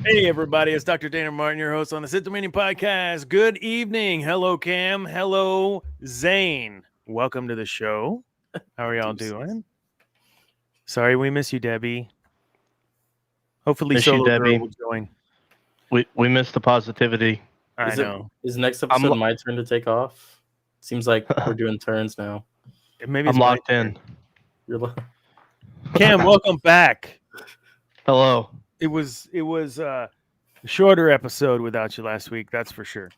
Hey, everybody, it's Dr. Dana Martin, your host on the Sith Dominion podcast. Good evening. Hello, Cam. Hello, Zane. Welcome to the show. How are y'all doing? Sorry we miss you, Debbie. Hopefully, Miss you, Solo Girl Debbie. will join. We missed the positivity. I know. Is next I'm episode lo- my turn to take off? Seems like we're doing turns now. Maybe I'm it's my locked in. turn. You're Cam, welcome back. Hello. It was a shorter episode without you last week. That's for sure.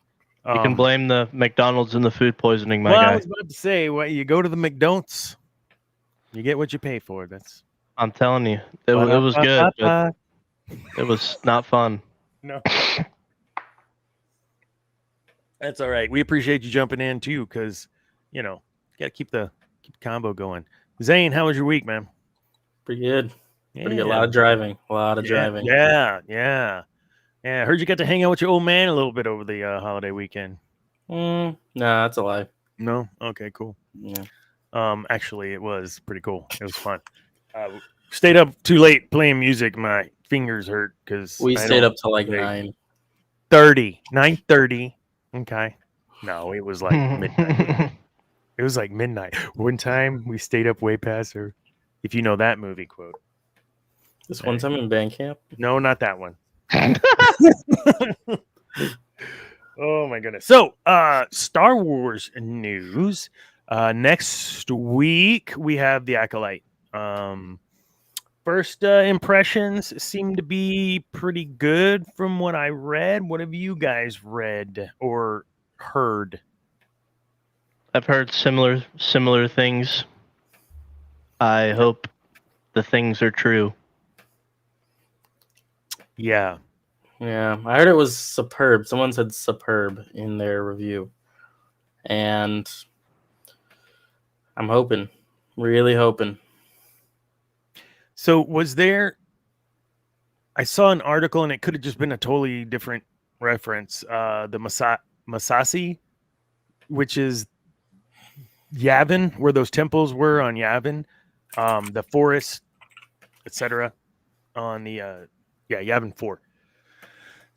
You can blame the McDonald's and the food poisoning, my well, I guy. was about to say, you go to the McDonald's, you get what you pay for. That's I'm telling you, it was good, but it was not fun. No. That's all right. We appreciate you jumping in too, because got to keep the combo going. Zane, how was your week, man? pretty good. Yeah. Pretty good. A lot of driving. Yeah. I heard you got to hang out with your old man a little bit over the holiday weekend. Nah, that's a lie. No? Okay, cool. Yeah. Actually, it was pretty cool. It was fun. Stayed up too late playing music. My fingers hurt because We stayed up till like 9:30. Okay. No, it was like midnight. It was like midnight. One time we stayed up way past her. If you know that movie quote. This one time in band camp? No, not that one. Oh my goodness. So, Star Wars news. Next week we have The Acolyte. First impressions seem to be pretty good from what I read. What have you guys read or heard? I've heard similar things. I hope the things are true. Yeah. Yeah, I heard it was superb. Someone said superb in their review. And I'm hoping, really hoping. So was there, I saw an article and it could have just been a totally different reference. The Masasi, which is Yavin, where those temples were on Yavin, the forest, etc. on the, Yavin 4.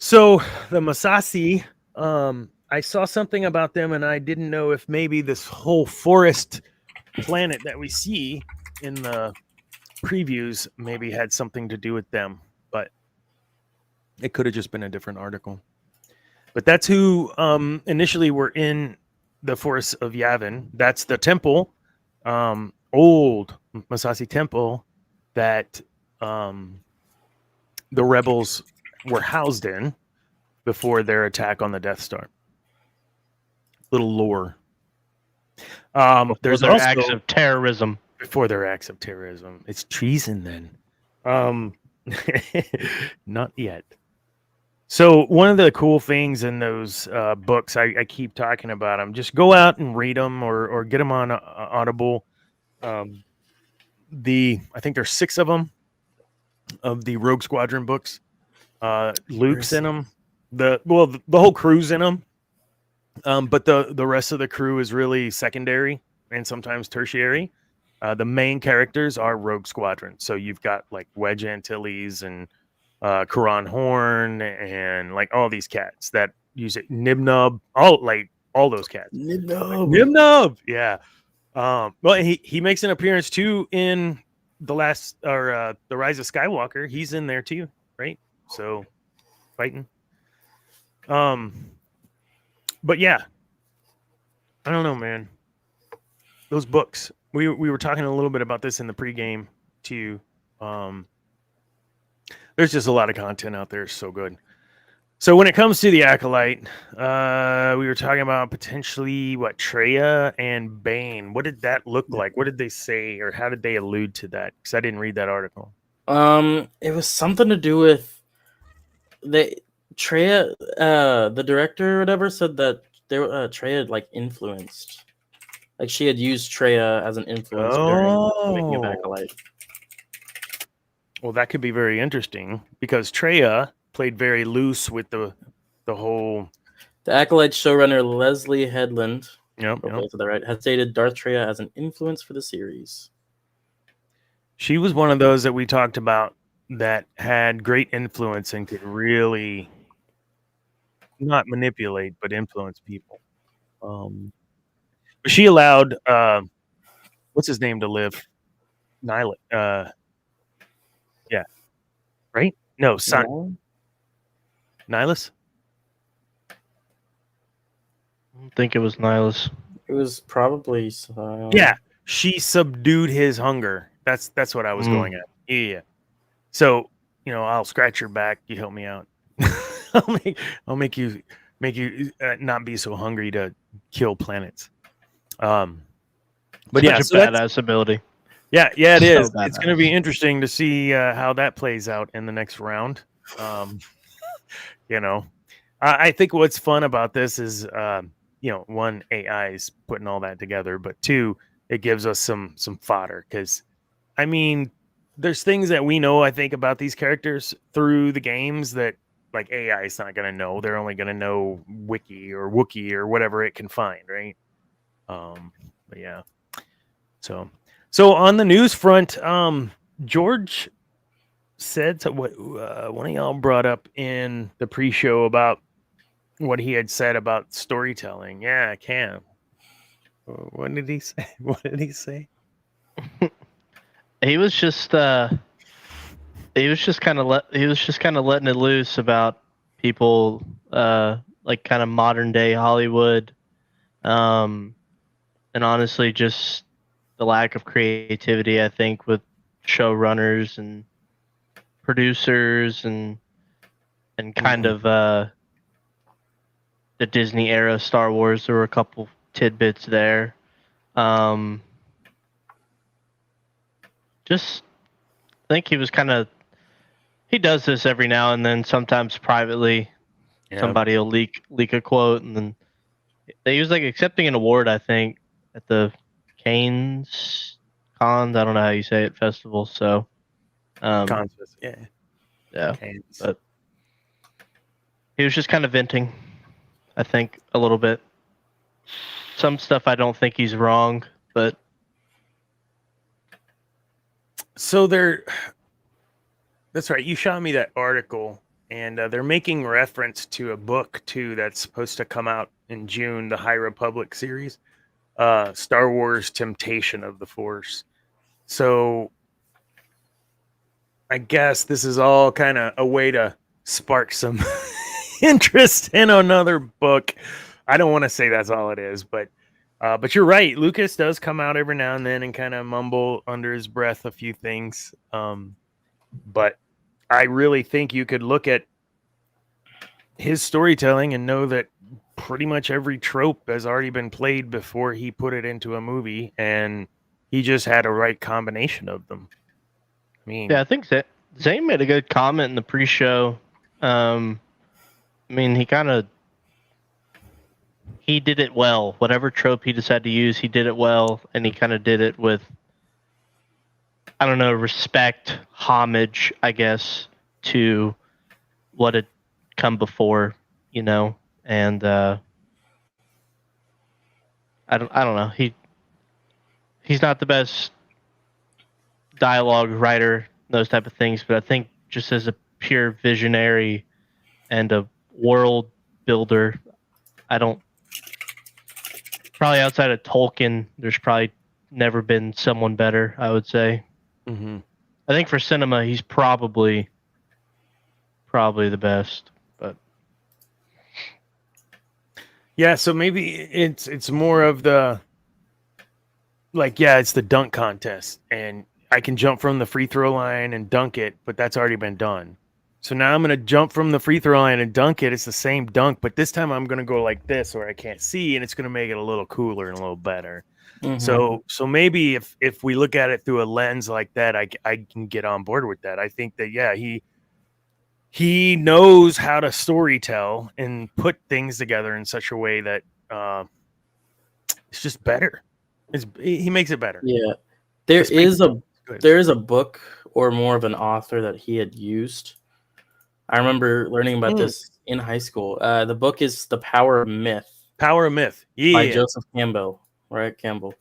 So the Masasi, I saw something about them and I didn't know if maybe this whole forest planet that we see in the previews maybe had something to do with them, but it could have just been a different article. But that's who initially were in the forest of Yavin. That's the temple, old Masasi temple that the rebels were housed in before their attack on the Death Star. Little lore. There's their also acts of terrorism. Before their acts of terrorism. It's treason then. Not yet. So one of the cool things in those books, I keep talking about them. Just go out and read them or get them on Audible. I think there's 6 of them of the Rogue Squadron books. Luke's in them. The whole crew's in them. But the rest of the crew is really secondary and sometimes tertiary. The main characters are Rogue Squadron. So you've got like Wedge Antilles and Quran Horn and like all these cats that use it. Nibnub, all those cats. Nibnub, yeah. Well, he makes an appearance too in the Rise of Skywalker. He's in there too, right? So fighting. But yeah, I don't know, man. Those books. We were talking a little bit about this in the pregame too. There's just a lot of content out there. It's so good. So when it comes to the Acolyte, we were talking about potentially Treya and Bane. What did that look like? What did they say, or how did they allude to that? Because I didn't read that article. It was something to do with Treya. The director or whatever said that Treya had like influenced. Like she had used Treya as an influence during making of Acolyte. Well, that could be very interesting because Treya played very loose with the whole. The Acolyte showrunner Leslie Headland, Yep. to the right, has stated Darth Treya as an influence for the series. She was one of those that we talked about that had great influence and could really not manipulate but influence people. But she allowed what's his name to live? Nyla. Yeah, right? No, son. No, Nihilus? I think it was Nihilus. it was probably. Yeah, she subdued his hunger. That's what I was going at. Yeah. So, I'll scratch your back. You help me out. I'll make you not be so hungry to kill planets. But Such yeah, a so badass ability. Yeah, it So is. It's going to be interesting to see how that plays out in the next round. I think what's fun about this is, one, AI is putting all that together, but two, it gives us some fodder because, I mean, there's things that we know, I think, about these characters through the games that like AI is not going to know. They're only going to know Wiki or Wookiee or whatever it can find, right? But yeah. So on the news front, George said what one of y'all brought up in the pre-show about what he had said about storytelling. Yeah, I can. What did he say? What did he say? He was just kind of letting it loose about people like kind of modern day Hollywood, and honestly just the lack of creativity, I think, with showrunners and producers and kind of the Disney era Star Wars. There were a couple tidbits there. Just think he was he does this every now and then, sometimes privately. Yeah. Somebody will leak a quote, and then he was like accepting an award, I think, at the Cons, I don't know how you say it, festival. So Cons, yeah. Canes. But he was just kind of venting, I think, a little bit. Some stuff I don't think he's wrong, but so that's right. You shot me that article, and they're making reference to a book too that's supposed to come out in June, the High Republic series, Star Wars: Temptation of the Force. So I guess this is all kind of a way to spark some interest in another book. I don't want to say that's all it is, but you're right. Lucas does come out every now and then and kind of mumble under his breath a few things. But I really think you could look at his storytelling and know that pretty much every trope has already been played before he put it into a movie, and he just had a right combination of them. I mean, yeah, I think Zane made a good comment in the pre-show. I mean, he did it well. Whatever trope he decided to use, he did it well, and he kind of did it with, I don't know, respect, homage, I guess, to what had come before, and I don't know. He's not the best dialogue writer, those type of things, but I think just as a pure visionary and a world builder, probably outside of Tolkien, there's probably never been someone better, I would say. Mm-hmm. I think for cinema, he's probably the best. But yeah, so maybe it's more of the it's the dunk contest, and I can jump from the free throw line and dunk it, but that's already been done. So now I'm going to jump from the free throw line and dunk it. It's the same dunk, but this time I'm going to go like this where I can't see, and it's going to make it a little cooler and a little better. Mm-hmm. So maybe if we look at it through a lens like that, I can get on board with that. I think that, yeah, he knows how to storytell and put things together in such a way that it's just better. He makes it better. Yeah, there is a book or more of an author that he had used. I remember learning about this in high school. The book is The Power of Myth. Power of Myth, yeah, by Joseph Campbell, right? Campbell,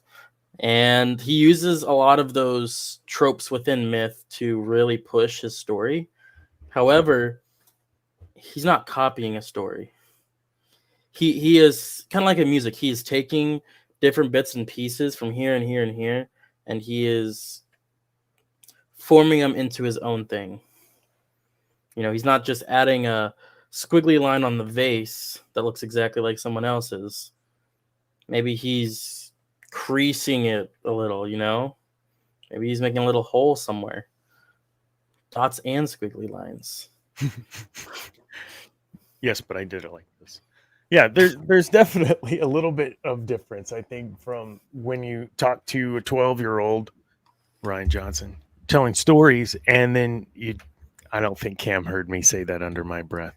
And he uses a lot of those tropes within myth to really push his story. However, he's not copying a story. He is kind of like a music. He is taking different bits and pieces from here and here and here, and he is forming them into his own thing. You know, he's not just adding a squiggly line on the vase that looks exactly like someone else's. Maybe he's creasing it a little, you know? Maybe he's making a little hole somewhere. Dots and squiggly lines. Yes, but I did it like this. Yeah, there's definitely a little bit of difference, I think, from when you talk to a 12-year-old Ryan Johnson telling stories, and then I don't think Cam heard me say that under my breath.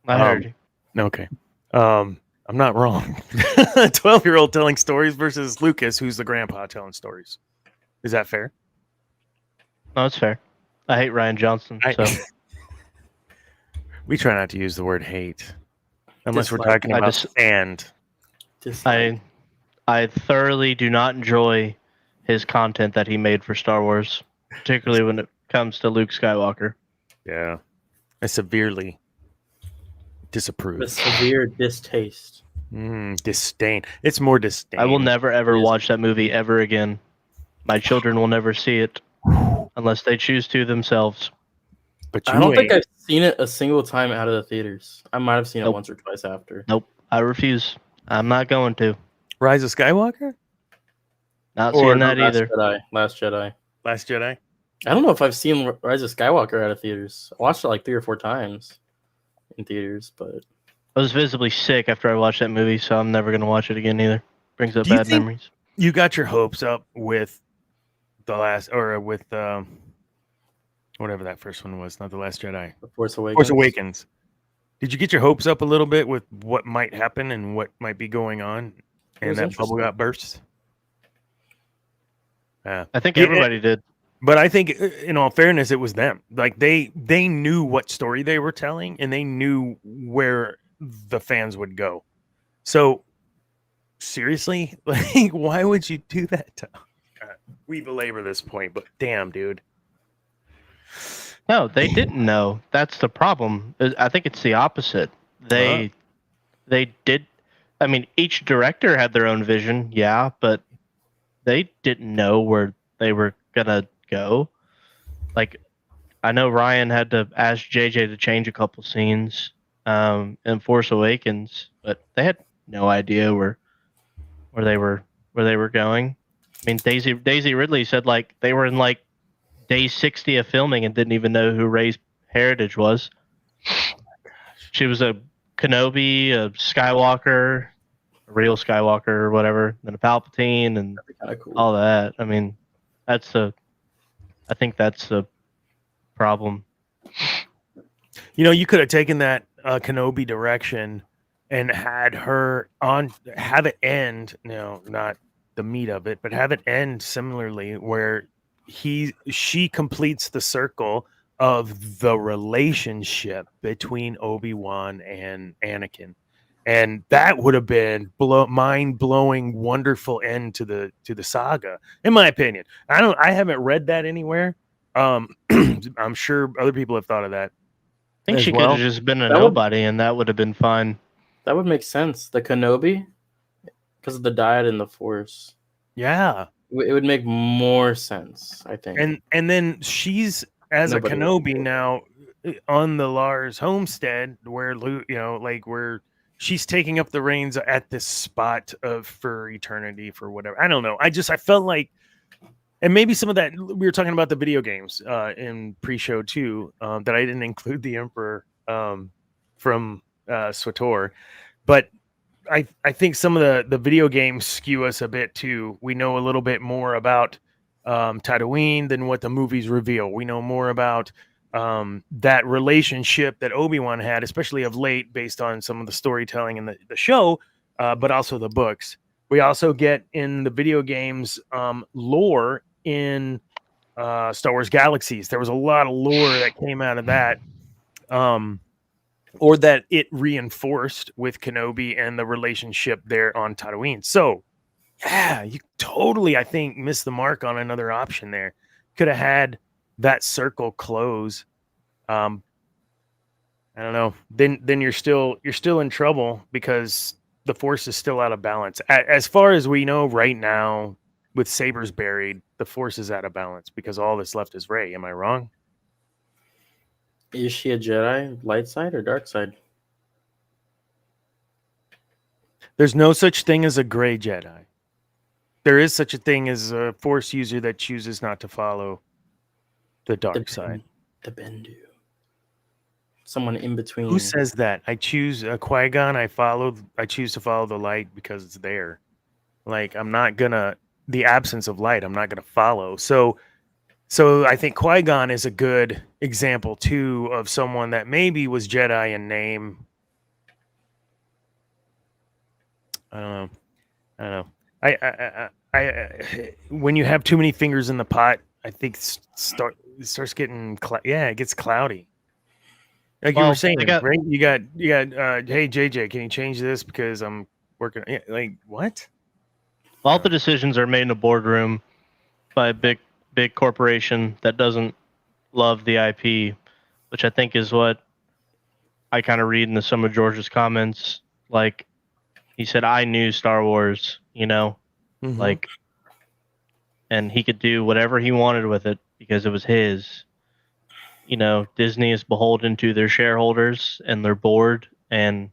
I heard you. Okay. I'm not wrong. A 12-year-old telling stories versus Lucas, who's the grandpa telling stories. Is that fair? No, it's fair. I hate Ryan Johnson, so We try not to use the word hate unless we're Dislike. talking about sand. I thoroughly do not enjoy his content that he made for Star Wars, particularly when it comes to Luke Skywalker. Yeah. I severely disapprove. With severe distaste. Disdain. It's more disdain. I will never ever watch that movie ever again. My children will never see it unless they choose to themselves. But I don't think I've seen it a single time out of the theaters. I might have seen it once or twice after. Nope. I refuse. I'm not going to. Rise of Skywalker? Not seeing that Last either. Last Jedi. Last Jedi? I don't know if I've seen Rise of Skywalker out of theaters. I watched it like 3 or 4 times in theaters, but I was visibly sick after I watched that movie, so I'm never going to watch it again either. Brings up Do you bad think- memories. You got your hopes up with the last, or with whatever that first one was, not The Last Jedi. The Force Awakens. Force Awakens. Did you get your hopes up a little bit with what might happen and what might be going on? And was that bubble interesting. got burst? Yeah. I think Yeah, everybody did. But I think, in all fairness, it was them. Like they knew what story they were telling, and they knew where the fans would go. So, seriously, like, why would you do that? We belabor this point, but damn, dude. No, they didn't know. That's the problem. I think it's the opposite. They did. I mean, each director had their own vision, yeah, but they didn't know where they were gonna go. Like, I know Ryan had to ask JJ to change a couple scenes in Force Awakens, but they had no idea where they were going. I mean, Daisy Ridley said like they were in like day 60 of filming and didn't even know who Rey's heritage was. She was a Kenobi, a Skywalker, a real Skywalker or whatever, then a Palpatine and Kind of cool. all that. I mean, I think that's the problem. You know, you could have taken that Kenobi direction and had it end. No, not the meat of it, but have it end similarly, where she completes the circle of the relationship between Obi-Wan and Anakin, and that would have been mind-blowing, wonderful end to the saga, in my opinion. I haven't read that anywhere. I'm sure other people have thought of that. I think As she could well. have just been a That would- nobody, and that would have been fine. That would make sense. The Kenobi, because of the diet in the Force, Yeah. it would make more sense, I think. And then she's as Nobody a would Kenobi do it. now on the Lars homestead, where where she's taking up the reins at this spot for eternity, for whatever. I don't know. I felt like, and maybe some of that, we were talking about the video games in pre-show too, that I didn't include the Emperor from SWTOR, but I think some of the video games skew us a bit too. We know a little bit more about Tatooine than what the movies reveal. We know more about that relationship that Obi-Wan had, especially of late, based on some of the storytelling in the show, but also the books. We also get in the video games lore in Star Wars Galaxies. There was a lot of lore that came out of that. Or that it reinforced with Kenobi and the relationship there on Tatooine. So, Yeah, you totally, I think, missed the mark on another option there. Could have had that circle close. I don't know. Then you're still in trouble because the force is still out of balance. As far as we know right now, with sabers buried, the force is out of balance because all that's left is Rey. Am I wrong? Is she a Jedi, light side or dark side? There's no such thing as a gray Jedi. There is such a thing as a force user that chooses not to follow the dark side. The Bendu. Someone in between. Who says that? I choose a Qui-Gon. I choose to follow the light because it's there. Like I'm not gonna the absence of light. I'm not gonna follow. So I think Qui-Gon is a good example too of someone that maybe was Jedi in name. I don't know. I when you have too many fingers in the pot, I think it starts getting it gets cloudy. Like you were saying, right? You got hey JJ, can you change this because I'm working? Yeah, like what? All the decisions are made in a boardroom by a big corporation that doesn't love the IP, which I think is what I kind of read into some of George's comments. Like he said, I knew Star Wars, like, and he could do whatever he wanted with it because it was his. Disney is beholden to their shareholders and their board, and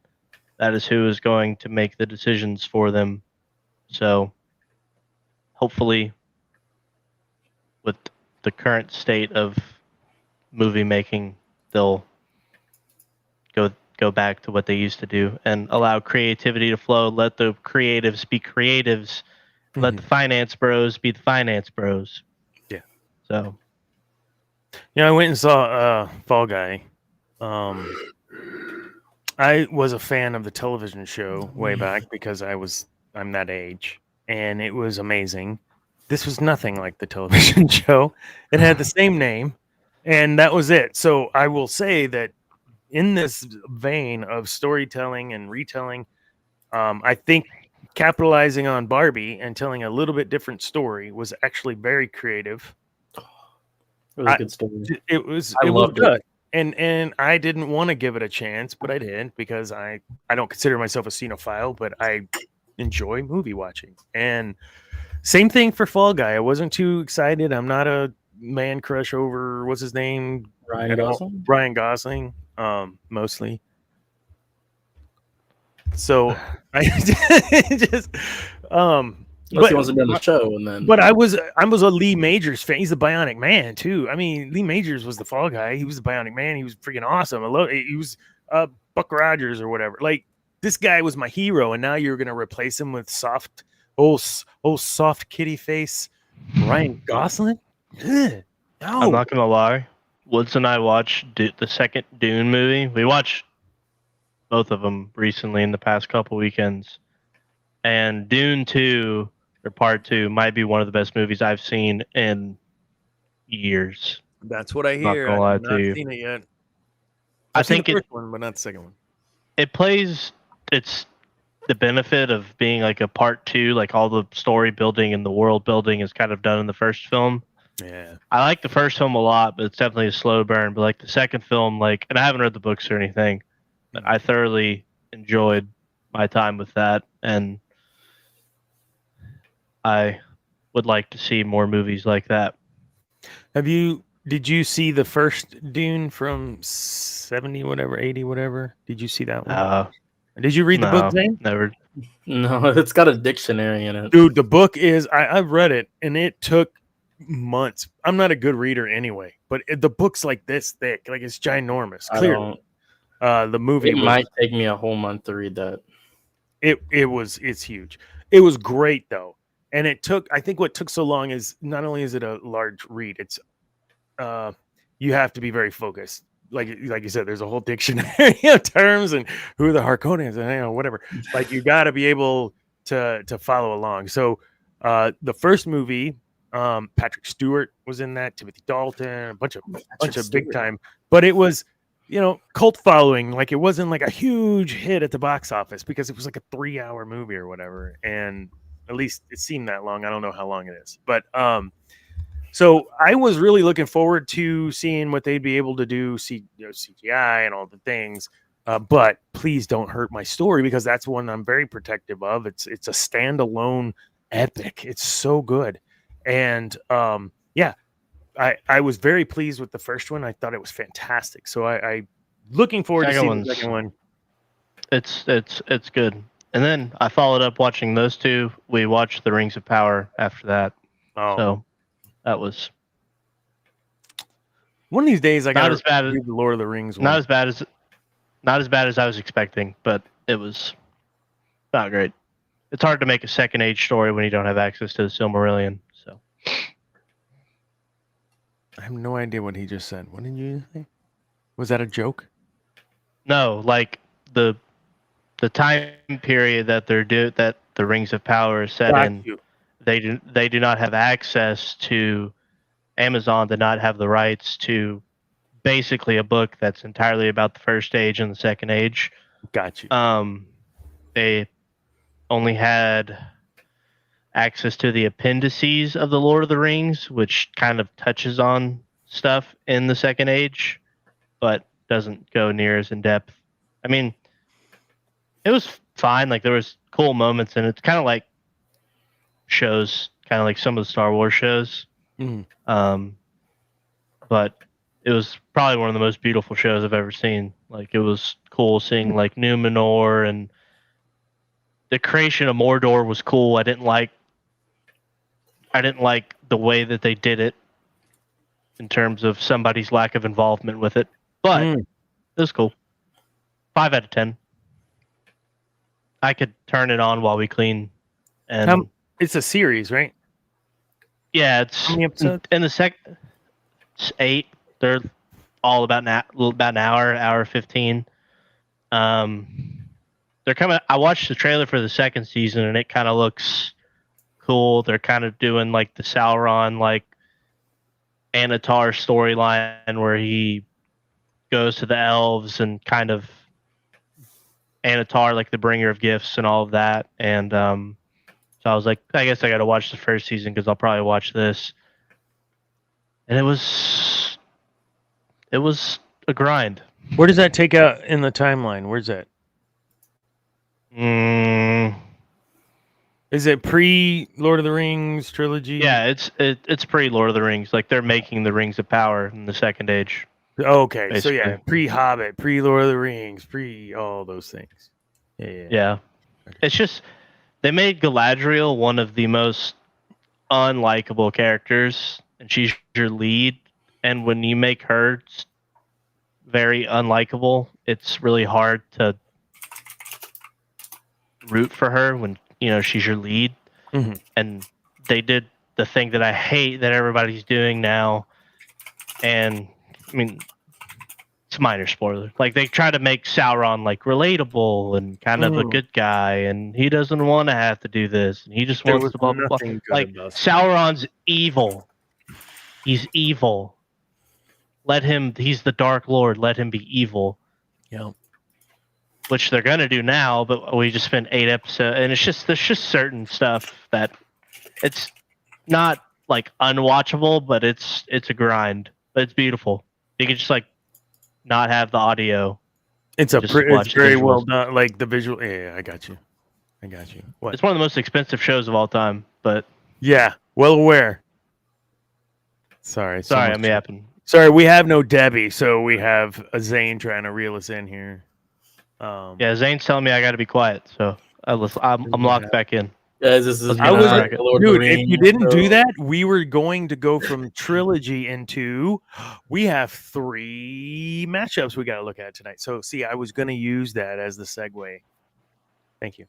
that is who is going to make the decisions for them. So hopefully with the current state of movie making, they'll go back to what they used to do and allow creativity to flow. Let the creatives be creatives. Let the finance bros be the finance bros. Yeah. So. Yeah, I went and saw Fall Guy. I was a fan of the television show way back because I'm that age, and it was amazing. This was nothing like the television show. It had the same name, and that was it. So I will say that in this vein of storytelling and retelling, I think capitalizing on Barbie and telling a little bit different story was actually very creative. It was a good story. It was loved good. And I didn't want to give it a chance, but I did because I don't consider myself a cinephile, but I enjoy movie watching. And same thing for Fall Guy. I wasn't too excited. I'm not a man crush over what's his name? Ryan Gosling, mostly. So I just Unless he wants to be on the show, and then. But I was a Lee Majors fan. He's the Bionic Man too. I mean, Lee Majors was the Fall Guy. He was the Bionic Man. He was freaking awesome. He was Buck Rogers or whatever. Like this guy was my hero, and now you're gonna replace him with soft kitty face Ryan Gosling. Ugh, no. I'm not gonna lie. Woods and I watched the second Dune movie. We watched both of them recently in the past couple weekends, and Dune 2. Or Part 2 might be one of the best movies I've seen in years. That's what I hear. I've not seen it yet. I think the first one, but not the second one. It plays. It's the benefit of being like a Part 2, like all the story building and the world building is kind of done in the first film. Yeah, I like the first film a lot, but it's definitely a slow burn. But like the second film, and I haven't read the books or anything, but I thoroughly enjoyed my time with that, and I would like to see more movies like that. Did you see the first Dune from 70 whatever, 80 whatever? Did you see that one? Did you read the book, Zane? Never. No, it's got a dictionary in it. Dude, the book is I've read it and it took months. I'm not a good reader anyway, but the book's like this thick, like it's ginormous. Clearly. The movie might take me a whole month to read that. It's huge. It was great though. And I think what took so long is not only is it a large read, it's you have to be very focused. Like you said, there's a whole dictionary of terms and who the Harkonnens and whatever. Like you got to be able to follow along. So the first movie, Patrick Stewart was in that, Timothy Dalton, a bunch of big time, but it was cult following. Like it wasn't like a huge hit at the box office because it was like a 3-hour movie or whatever. And At least it seemed that long. I don't know how long it is, but so I was really looking forward to seeing what they'd be able to do, CGI and all the things. But please don't hurt my story, because that's one I'm very protective of. It's a standalone epic. It's so good, and yeah, I was very pleased with the first one. I thought it was fantastic. So I looking forward to seeing the second one. It's good. And then I followed up watching those two. We watched The Rings of Power after that. Oh, So that was one of these days I not got as bad as the Lord of the Rings one. not as bad as I was expecting, but it was not great. It's hard to make a second age story when you don't have access to the Silmarillion. So I have no idea what he just said. What did you say? Was that a joke? no, like the time period that that the Rings of Power is set Got in, you. they do not have access to. Amazon did not have the rights to basically a book that's entirely about the first age and the second age. Got you. They only had access to the appendices of the Lord of the Rings, which kind of touches on stuff in the second age, but doesn't go near as in depth. I mean, it was fine. Like there was cool moments, and it's kind of like shows, kind of like some of the Star Wars shows. Mhm. But it was probably one of the most beautiful shows I've ever seen. Like it was cool seeing like Numenor, and the creation of Mordor was cool. I didn't like the way that they did it in terms of somebody's lack of involvement with it, but it was cool. 5 out of 10. I could turn it on while we clean, and It's a series, right? yeah, it's How many episodes? in the it's 8. They're all about an hour 15. They're coming. I watched the trailer for the second season, and it kind of looks cool. They're kind of doing like the Sauron, like Anatar storyline, where he goes to the elves and kind of Anatar, like the bringer of gifts and all of that. And so I was like, I guess I got to watch the first season because I'll probably watch this. And it was a grind. Where does that take out in the timeline? Where's that? Is it pre Lord of the Rings trilogy? Yeah, it's pre Lord of the Rings. Like they're making the Rings of Power in the second age. Okay, basically. so yeah, pre Hobbit, pre Lord of the Rings, pre all those things. Yeah. Okay. It's just they made Galadriel one of the most unlikable characters, and she's your lead. And when you make her very unlikable, it's really hard to root for her when she's your lead. Mm-hmm. And they did the thing that I hate that everybody's doing now, and I mean it's a minor spoiler. Like they try to make Sauron like relatable and kind of a good guy, and he doesn't want to have to do this, and he just wants to blah blah blah. Like Sauron's evil. He's evil. Let him. He's the Dark Lord. Let him be evil. Yeah. Which they're gonna do now, but we just spent 8 episodes, and there's just certain stuff that it's not like unwatchable, but it's a grind. But it's beautiful. You can just like not have the audio. It's very well done. Like the visual. Yeah, I got you. What? It's one of the most expensive shows of all time, but yeah, well aware. Sorry, I'm yapping. Sorry, we have no Debbie, so we have a Zane trying to reel us in here. Yeah, Zane's telling me I got to be quiet, so I'm locked back in. Guys, this is dude. If you didn't do that, we were going to go from trilogy into. We have 3 matchups we got to look at tonight. So, see, I was going to use that as the segue. Thank you.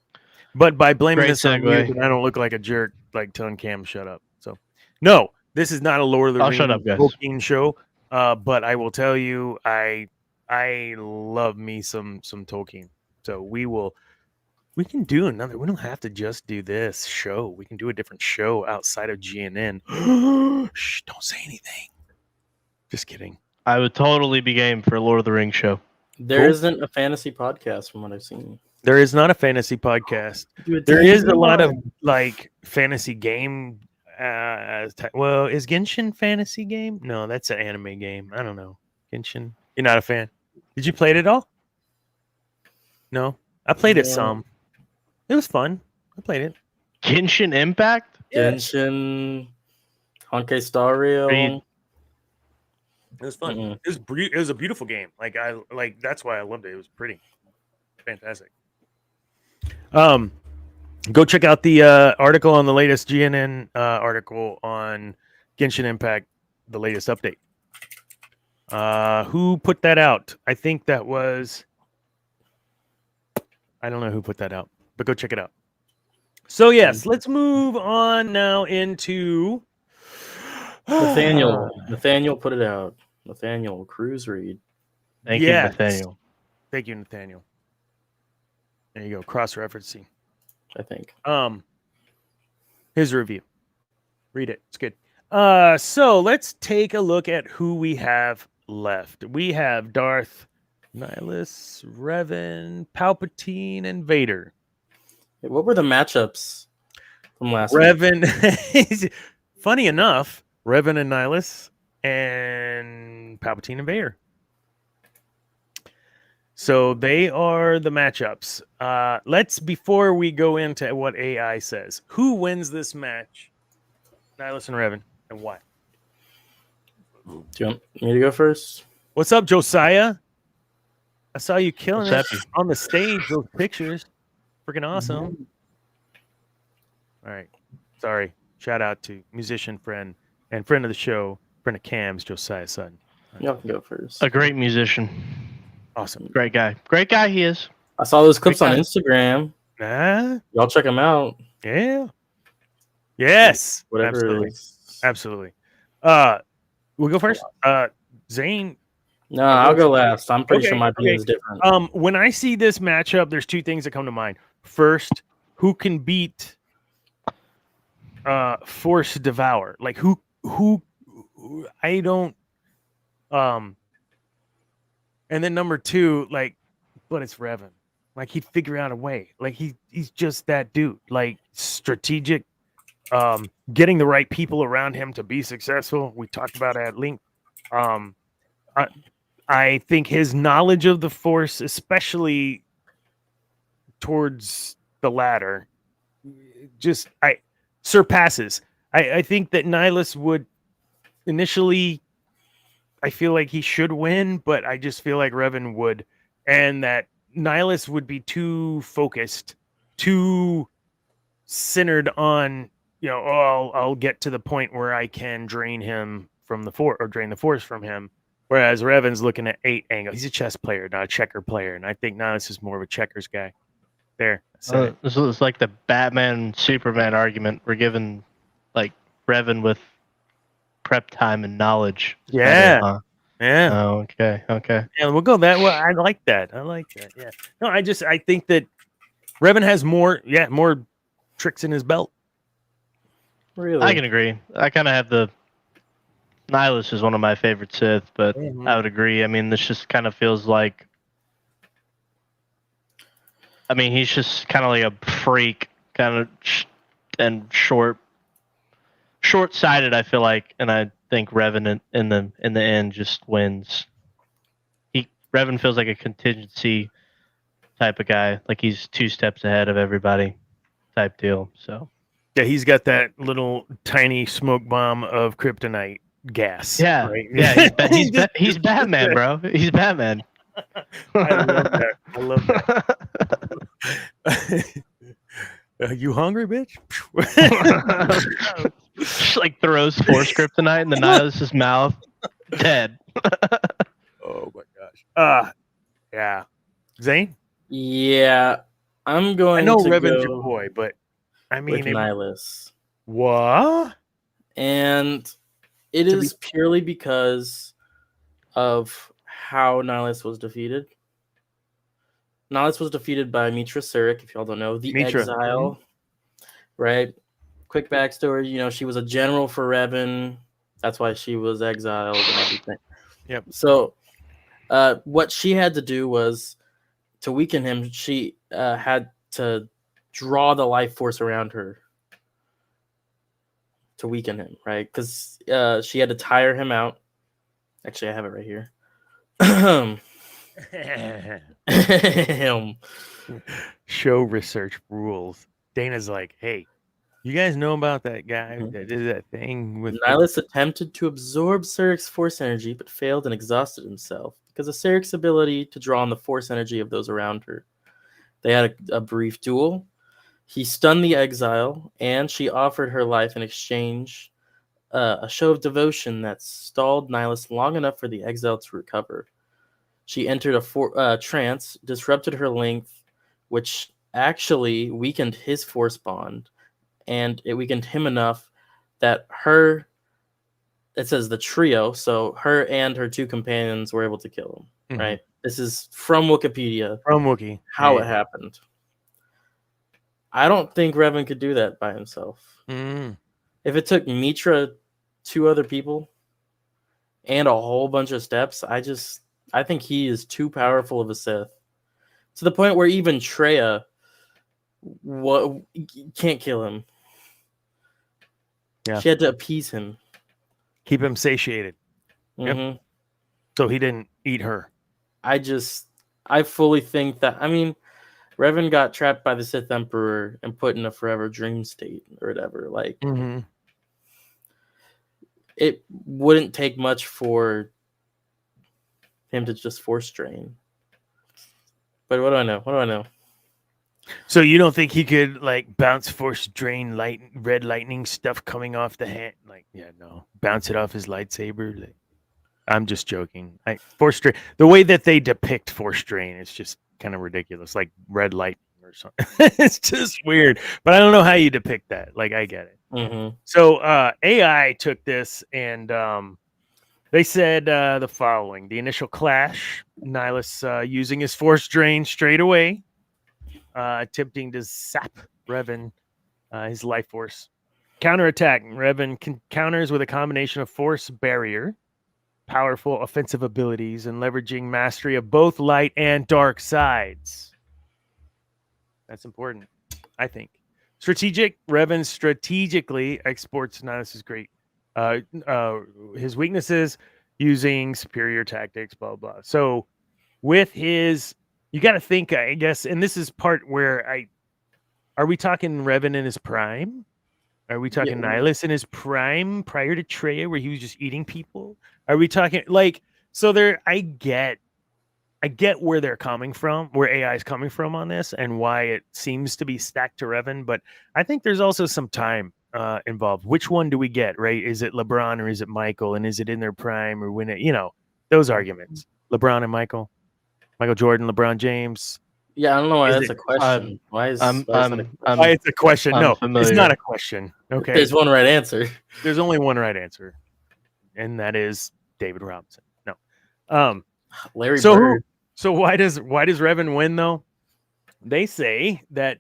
But by blaming this on you, I don't look like a jerk, like telling Cam shut up. So, no, this is not a Lord of the Rings Tolkien show. But I will tell you, I love me some Tolkien. So we can do another. We don't have to just do this show. We can do a different show outside of GNN. Shh, don't say anything. Just kidding. I would totally be game for a Lord of the Rings show. There isn't a fantasy podcast from what I've seen. There is not a fantasy podcast. There is a lot of like fantasy game. Well, is Genshin fantasy game? No, that's an anime game. I don't know. Genshin. You're not a fan. Did you play it at all? No, I played it No. some. It was fun. I played it. Genshin Impact. Genshin, Honkai Star Rail. Read. It was fun. Mm-mm. It was a beautiful game. Like that's why I loved it. It was pretty fantastic. Go check out the article on the latest GNN article on Genshin Impact, the latest update. Who put that out? I think that was. I don't know who put that out, but go check it out. So yes, let's move on now into Nathaniel put it out. Nathaniel Cruz Reed. Thank you, Nathaniel. Thank you, Nathaniel. There you go, cross-referencing. I think. His review. Read it. It's good. So let's take a look at who we have left. We have Darth, Nihilus, Revan, Palpatine, and Vader. What were the matchups from last week? Revan. Funny enough, Revan and Nihilus, and Palpatine and Vader. So they are the matchups. Let's, before we go into what AI says, who wins this match? Nihilus and Revan, and why? Do you want me to go first? What's up, Josiah? I saw you killing What's it on the stage. Those pictures, freaking awesome. All right, sorry. Shout out to musician friend and friend of the show, friend of Cam's, Josiah Sutton. Y'all can go first. A great musician. Awesome. Great guy. Great guy he is. I saw those clips Great on guy. Instagram. Ah, Y'all check them out. yeah. Yes. Whatever Absolutely. it is. Absolutely. We'll go first. Zane. No, I'll go last. I'm pretty Okay, sure my opinion okay. is different. When I see this matchup, there's two things that come to mind. First, who can beat Force Devour? Like who I don't and then number two, like, but it's Revan. Like he'd figure out a way. Like he's just that dude. Like strategic, getting the right people around him to be successful. We talked about it at length. I think his knowledge of the Force, especially towards the latter, just surpasses. I think that Nihilus would initially, I feel like he should win, but I just feel like Revan would, and that Nihilus would be too focused, too centered on, I'll get to the point where I can drain him from the Force or drain the Force from him. Whereas Revan's looking at 8 angle. He's a chess player, not a checker player. And I think Nihilus is more of a checkers guy. There. This is like the Batman Superman argument. We're given like Revan with prep time and knowledge. Yeah. Huh? Yeah. Oh, okay. Yeah, we'll go that way. I like that. Yeah. No, I think that Revan has more tricks in his belt. Really? I can agree. I kind of have the Nihilus is one of my favorite Sith, but Mhm. I would agree. I mean, this just kind of feels like. I mean, he's just kind of like a freak, kind of and short-sighted. I feel like, and I think Revan in the end just wins. Revan feels like a contingency type of guy, like he's 2 steps ahead of everybody, type deal. So Yeah, he's got that little tiny smoke bomb of kryptonite gas. yeah, right? yeah, he's Batman, bro. He's Batman. I love that. You hungry, bitch? Just like throws Force kryptonite in the Nihilus's mouth, dead. Oh my gosh. Yeah. Zane? Yeah, I'm going. I know to Revan's go your boy, but I with mean, Nihilus, what? and it is purely because of how Nihilus was defeated. Nihilus was defeated by Mitra Surik, if y'all don't know, the Mitra. Exile. Right? Quick backstory, she was a general for Revan. That's why she was exiled and everything. Yep. So what she had to do was to weaken him, she had to draw the life force around her to weaken him, right? Because she had to tire him out. Actually, I have it right here. Show research rules. Dana's like, hey, you guys know about that guy that did that thing with Nihilus attempted to absorb Surik's force energy, but failed and exhausted himself because of Surik's ability to draw on the force energy of those around her. They had a brief duel. He stunned the exile, and she offered her life in exchange, a show of devotion that stalled Nihilus long enough for the exile to recover. She entered a trance, disrupted her length, which actually weakened his force bond, and it weakened him enough that it says the trio, so her and her two companions were able to kill him, right? This is from Wikipedia. From Wiki. How it happened. I don't think Revan could do that by himself. If it took Mitra, 2 other people, and a whole bunch of steps, I think he is too powerful of a Sith. To the point where even Traya can't kill him. Yeah. She had to appease him. Keep him satiated. Yep. So he didn't eat her. I fully think that, I mean, Revan got trapped by the Sith Emperor and put in a forever dream state or whatever. Like, it wouldn't take much for him to just force drain. But what do I know? So you don't think he could like bounce force drain red lightning stuff coming off the hand? Like, yeah, no, bounce it off his lightsaber. Like, I'm just joking. Force drain. The way that they depict force drain is just kind of ridiculous, like red lightning or something. It's just weird. But I don't know how you depict that. Like, I get it. So AI took this and they said the following: the initial clash, Nihilus using his force drain straight away. Attempting to sap Revan, his life force. Counterattack. Revan counters with a combination of force barrier, powerful offensive abilities, and leveraging mastery of both light and dark sides. That's important, I think. Strategic. Revan strategically exports Nihilus's great. His weaknesses using superior tactics, blah, blah. So with his... You got to think, I guess, and this is part where are we talking Revan in his prime? Are we talking Nihilus in his prime prior to Traya where he was just eating people? Are we talking like, so there, I get where they're coming from, where AI is coming from on this and why it seems to be stacked to Revan. But I think there's also some time involved. Which one do we get, right? Is it LeBron or is it Michael? And is it in their prime or when it, those arguments, LeBron and Michael Jordan, LeBron James. Yeah, I don't know why that's a question. Why it's a question? No, it's not a question. Okay. There's one right answer. There's only one right answer, and that is David Robinson. No. Larry Bird. So why does Revan win though? They say that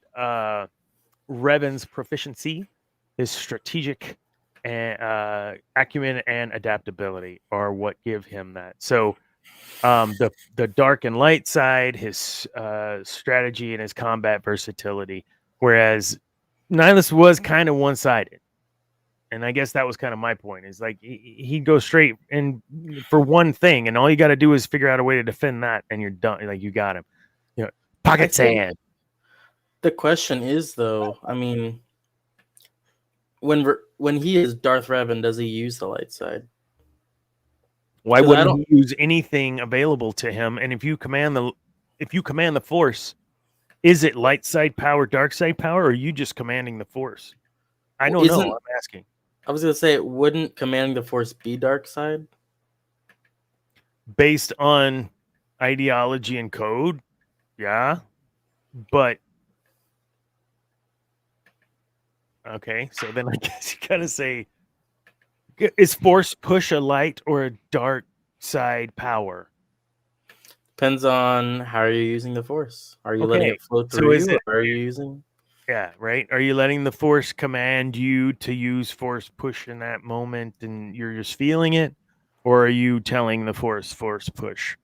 Revan's proficiency, his strategic and acumen and adaptability are what give him that. So the dark and light side, his strategy and his combat versatility, whereas Nihilus was kind of one-sided. And I guess that was kind of my point, is like he'd go straight in for one thing, and all you got to do is figure out a way to defend that, and you're done. Like, you got him. Pocket sand. The question is, though, I mean, when he is Darth Revan, does he use the light side? Why wouldn't he use anything available to him? And if you command the Force, is it light side power, dark side power, or are you just commanding the Force? I don't know. I'm asking. I was gonna say, wouldn't commanding the Force be dark side? Based on ideology and code, yeah. But okay, so then I guess you gotta say, is Force push a light or a dark side power? Depends on how you're using the Force. Are you letting it flow through you, or are you using? Yeah, right. Are you letting the Force command you to use Force push in that moment, and you're just feeling it, or are you telling the Force push?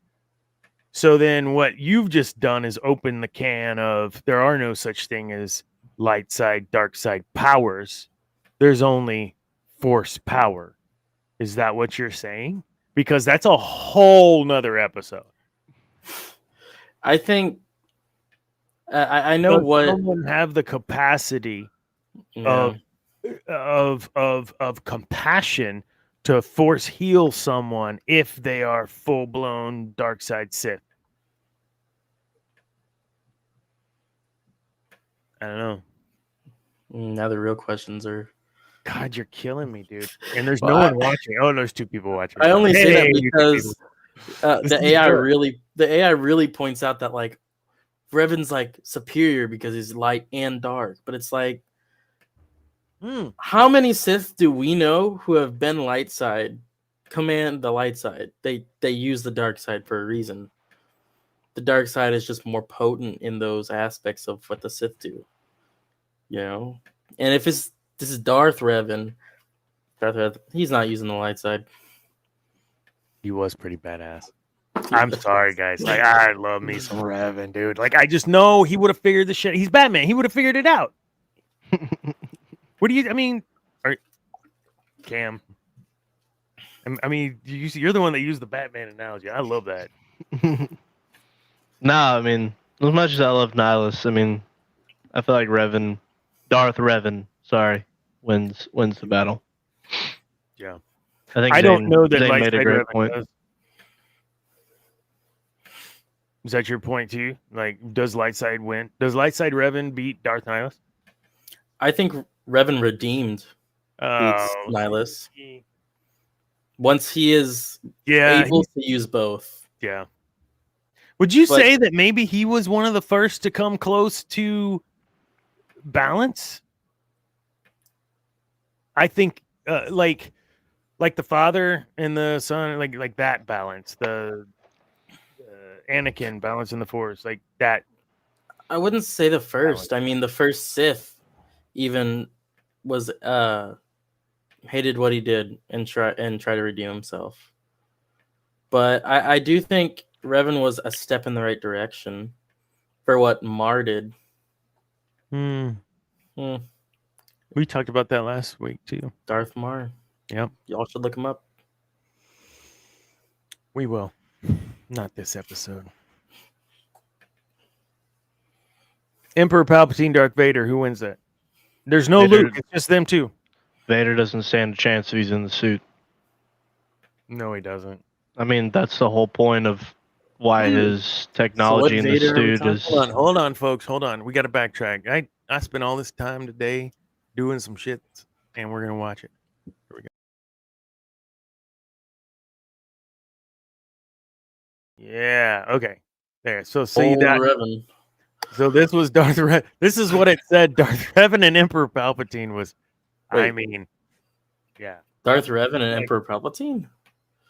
So then what you've just done is open the can of there are no such thing as light side, dark side powers. There's only force power. Is that what you're saying? Because that's a whole nother episode. I think I know Does what. someone have the capacity Yeah. of compassion to force heal someone if they are full blown dark side Sith? I don't know. Now the real questions are. God, you're killing me, dude. And there's Well, no one watching. Oh, there's 2 people watching. I only say that Hey, you 2 people. because This the is AI good. really points out that like Revan's like superior because he's light and dark, but it's like how many Sith do we know who have been light side, command the light side? They use the dark side for a reason. The dark side is just more potent in those aspects of what the Sith do, you know. And if this is Darth Revan, he's not using the light side. He was pretty badass. I'm sorry, guys. Like, I love me some Revan, dude. Like, I just know he would have figured the shit. He's Batman. He would have figured it out. What do you? I mean, Cam. I mean, you're the one that used the Batman analogy. I love that. Nah, I mean, as much as I love Nihilus, I mean, I feel like Darth Revan, wins the battle. Yeah. I think I don't know that Zane light made a side great Revan point. does. Is that your point too? Like, does light side win? Does light side Revan beat Darth Nihilus? I think Revan redeemed beats Oh, Nihilus once he is able to use both. Yeah. Would you But- say that maybe he was one of the first to come close to balance? I think, like the father and the son, like that balance, the Anakin balance in the Force, like that. I wouldn't say the first. I mean, the first Sith even was hated what he did and try to redeem himself. But I do think Revan was a step in the right direction for what Mar did. We talked about that last week too. Darth Mar. Yep. Y'all should look him up. We will. Not this episode. Emperor Palpatine, Darth Vader. Who wins that? There's no Vader. Luke. It's just them two. Vader doesn't stand a chance if he's in the suit. No, he doesn't. I mean, that's the whole point of why his technology in the suit is. Hold on, folks. Hold on. We got to backtrack. I spent all this time today doing some shit, and we're gonna watch it. Here we go. Yeah. Okay. There. So see that. Revan. So this was Darth Revan. This is what it said. Darth Revan and Emperor Palpatine was. Wait. I mean, yeah. Darth Revan and Emperor Palpatine?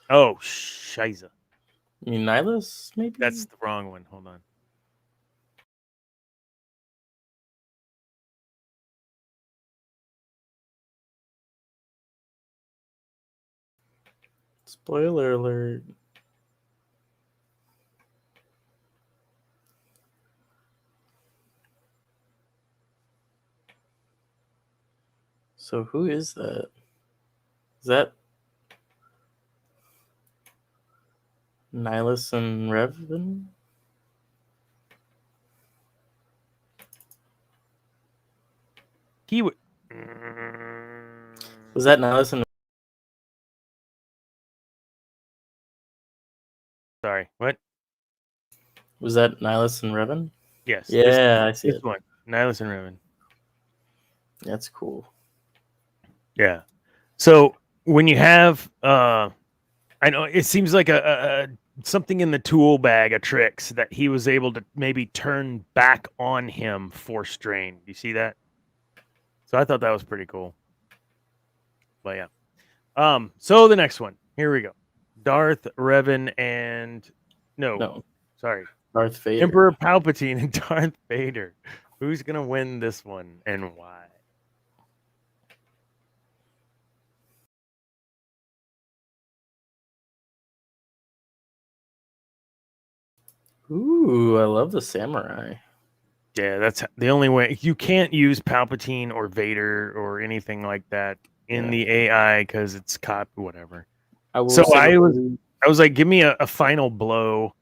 Oh, shiza. You mean Nihilus, maybe? That's the wrong one. Hold on. Spoiler alert. So who is that? Is that Nihilus and Revan? He would. Was that Nihilus and Sorry. What? Was that Nihilus and Revan? Yes. Yeah, I see this it. one. Nihilus and Revan. That's cool. Yeah. So when you have, I know it seems like a something in the tool bag of tricks that he was able to maybe turn back on him for strain. You see that? So I thought that was pretty cool. But yeah. So the next one. Here we go. Darth Revan and No, sorry. Darth Vader. Emperor Palpatine and Darth Vader. Who's gonna win this one and why? Ooh, I love the samurai. Yeah, that's the only way. You can't use Palpatine or Vader or anything like that in Yeah. the AI because it's cop whatever. I will So say I was before I was like, give me a final blow,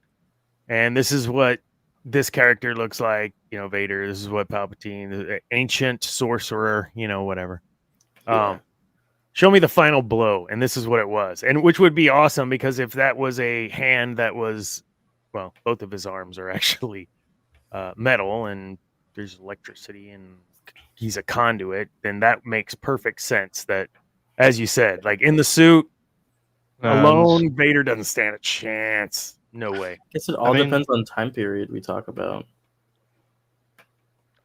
and this is what this character looks like. Vader. This is what Palpatine, the ancient sorcerer. Whatever. yeah. Show me the final blow, and this is what it was, and which would be awesome because if that was a hand that was, well, both of his arms are actually metal, and there's electricity, and he's a conduit, then that makes perfect sense. That, as you said, like in the suit alone, Vader doesn't stand a chance. No way. I guess it all depends on time period we talk about.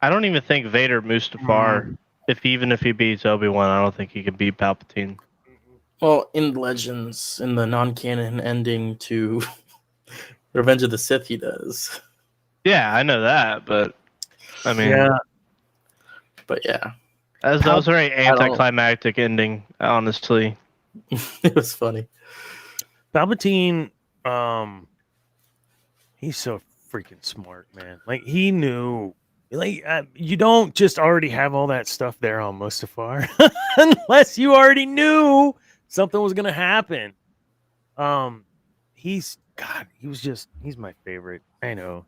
I don't even think Vader Mustafar, even if he beats Obi-Wan, I don't think he can beat Palpatine. Well, in Legends, in the non-canon ending to Revenge of the Sith, he does. Yeah, I know that, but I mean, Yeah, But yeah, that was a very anticlimactic ending, honestly. it was funny. Palpatine, he's so freaking smart, man. Like he knew, like you don't just already have all that stuff there on Mustafar, unless you already knew something was gonna happen. He's God. He's my favorite. I know.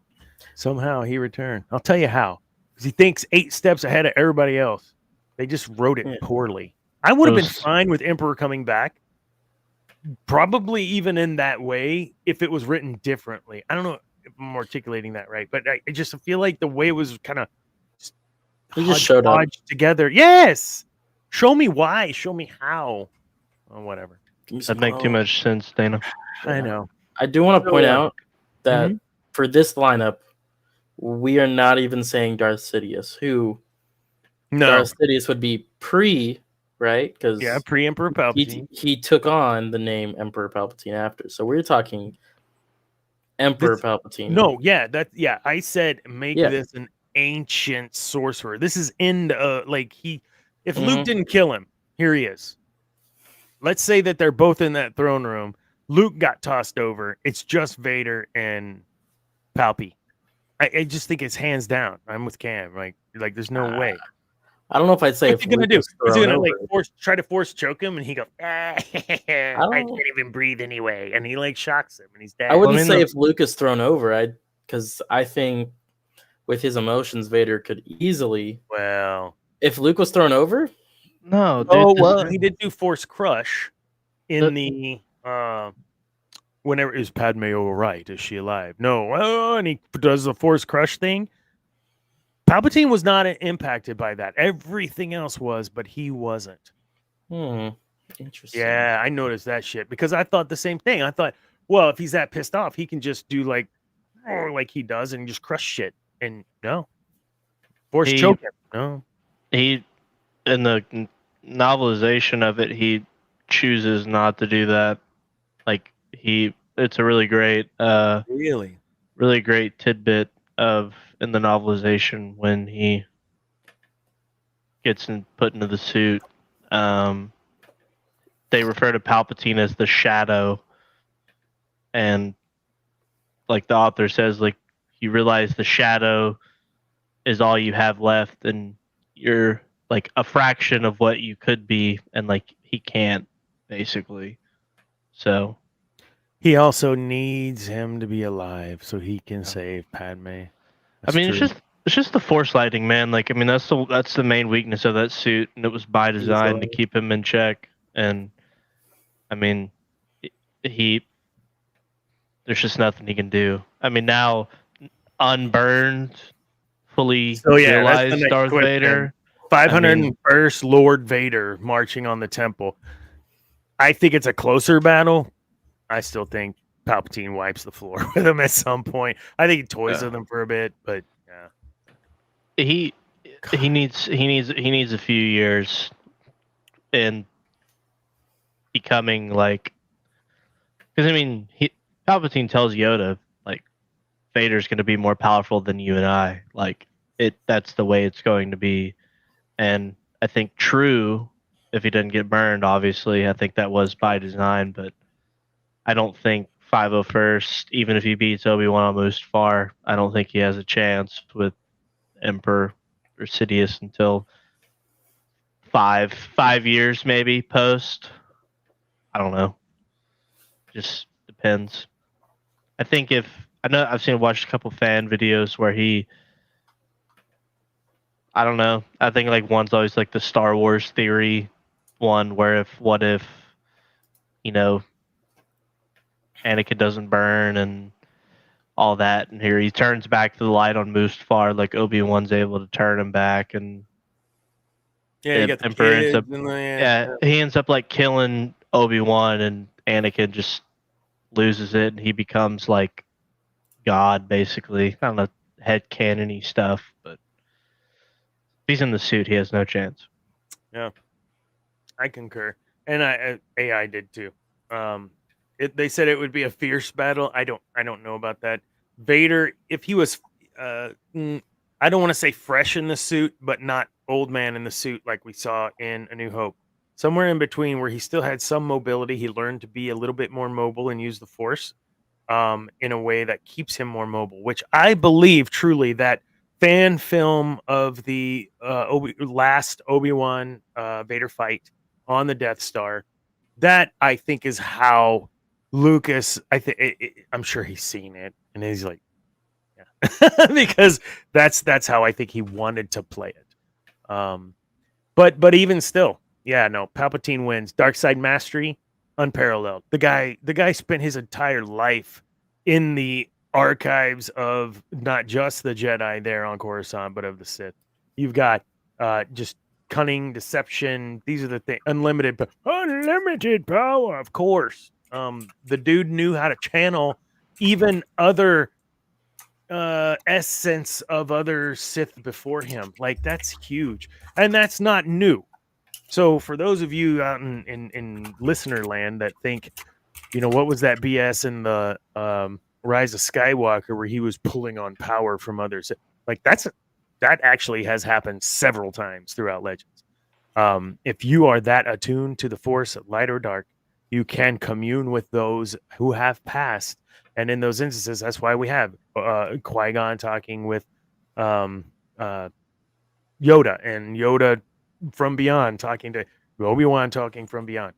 Somehow he returned. I'll tell you how. Because he thinks 8 steps ahead of everybody else. They just wrote it poorly. I would have been fine with Emperor coming back. Probably even in that way if it was written differently. I don't know if I'm articulating that right, but I just feel like the way it was kind of He just showed up together. Yes. Show me why. Show me how. Or whatever. That make too much sense, Dana. I know. I do want to point out that for this lineup, we are not even saying Darth Sidious, who Darth Sidious would be pre, right? Because pre-Emperor Palpatine. He took on the name Emperor Palpatine after. So we're talking Emperor Palpatine. No, I said make this an ancient sorcerer. This is if Luke didn't kill him, here he is. Let's say that they're both in that throne room. Luke got tossed over. It's just Vader and Palpy. I just think it's hands down. I'm with Cam. Like there's no way. I don't know if I'd say what's he gonna do? Is he gonna try to force choke him, and he goes, I can't even breathe anyway, and he shocks him, and he's dead. I wouldn't say if Luke is thrown over, because I think with his emotions, Vader could easily. Well, if Luke was thrown over, no. He did do Force Crush in the whenever is Padme all right? Is she alive? No, and he does the Force Crush thing. Palpatine was not impacted by that. Everything else was, but he wasn't. Interesting. Yeah, I noticed that shit because I thought the same thing. I thought, well, if he's that pissed off, he can just do like he does and just crush shit. And no, Force choke him. No, he in the novelization of it, he chooses not to do that. It's a really great, really great tidbit in the novelization when he gets put into the suit. They refer to Palpatine as the Shadow, and the author says, you realize the Shadow is all you have left, and you're a fraction of what you could be, and he can't, basically. So he also needs him to be alive so he can save Padme. That's true. It's just the Force lighting, man. That's the main weakness of that suit, and it was by design to keep him in check. And there's just nothing he can do. Now unburned, fully realized Darth Vader. 501st Lord Vader marching on the temple. I think it's a closer battle. I still think Palpatine wipes the floor with him at some point. I think he toys with him for a bit, but yeah. He needs a few years in becoming because Palpatine tells Yoda Vader's going to be more powerful than you and I. That's the way it's going to be. And I think true, if he didn't get burned, obviously, I think that was by design, but I don't think 501st, even if he beats Obi-Wan on Mustafar, I don't think he has a chance with Emperor or Sidious until 5 years maybe post. I don't know. Just depends. I think I've watched a couple fan videos where I don't know. I think like one's always like the Star Wars theory one where what if, you know, Anakin doesn't burn and all that, and here he turns back to the light on Mustafar, like Obi-Wan's able to turn him back, and Yeah, you the got the Emperor ends kids up and he ends up like killing Obi-Wan, and Anakin just loses it and he becomes like God basically. I don't know, head canony stuff, but if he's in the suit, he has no chance. Yeah, I concur, and AI did too. They said it would be a fierce battle. I don't know about that. Vader, if he was, I don't want to say fresh in the suit, but not old man in the suit like we saw in A New Hope. Somewhere in between, where he still had some mobility, he learned to be a little bit more mobile and use the Force, in a way that keeps him more mobile. Which I believe truly that fan film of the last Obi-Wan Vader fight on the Death Star, that I think is how Lucas. I'm sure he's seen it, and he's like, yeah, because that's how I think he wanted to play it. But even still, yeah, no, Palpatine wins. Dark side mastery, unparalleled. The guy spent his entire life in the archives of not just the Jedi there on Coruscant, but of the Sith. You've got just cunning, deception. These are the things. Unlimited power, of course. The dude knew how to channel even other essence of other Sith before him. Like, that's huge, and that's not new. So for those of you out in listener land that think, what was that BS in the Rise of Skywalker where he was pulling on power from others? Like, that actually has happened several times throughout Legends. If you are that attuned to the Force, light or dark, you can commune with those who have passed. And in those instances, that's why we have Qui-Gon talking with Yoda, and Yoda from beyond talking to Obi-Wan talking from beyond.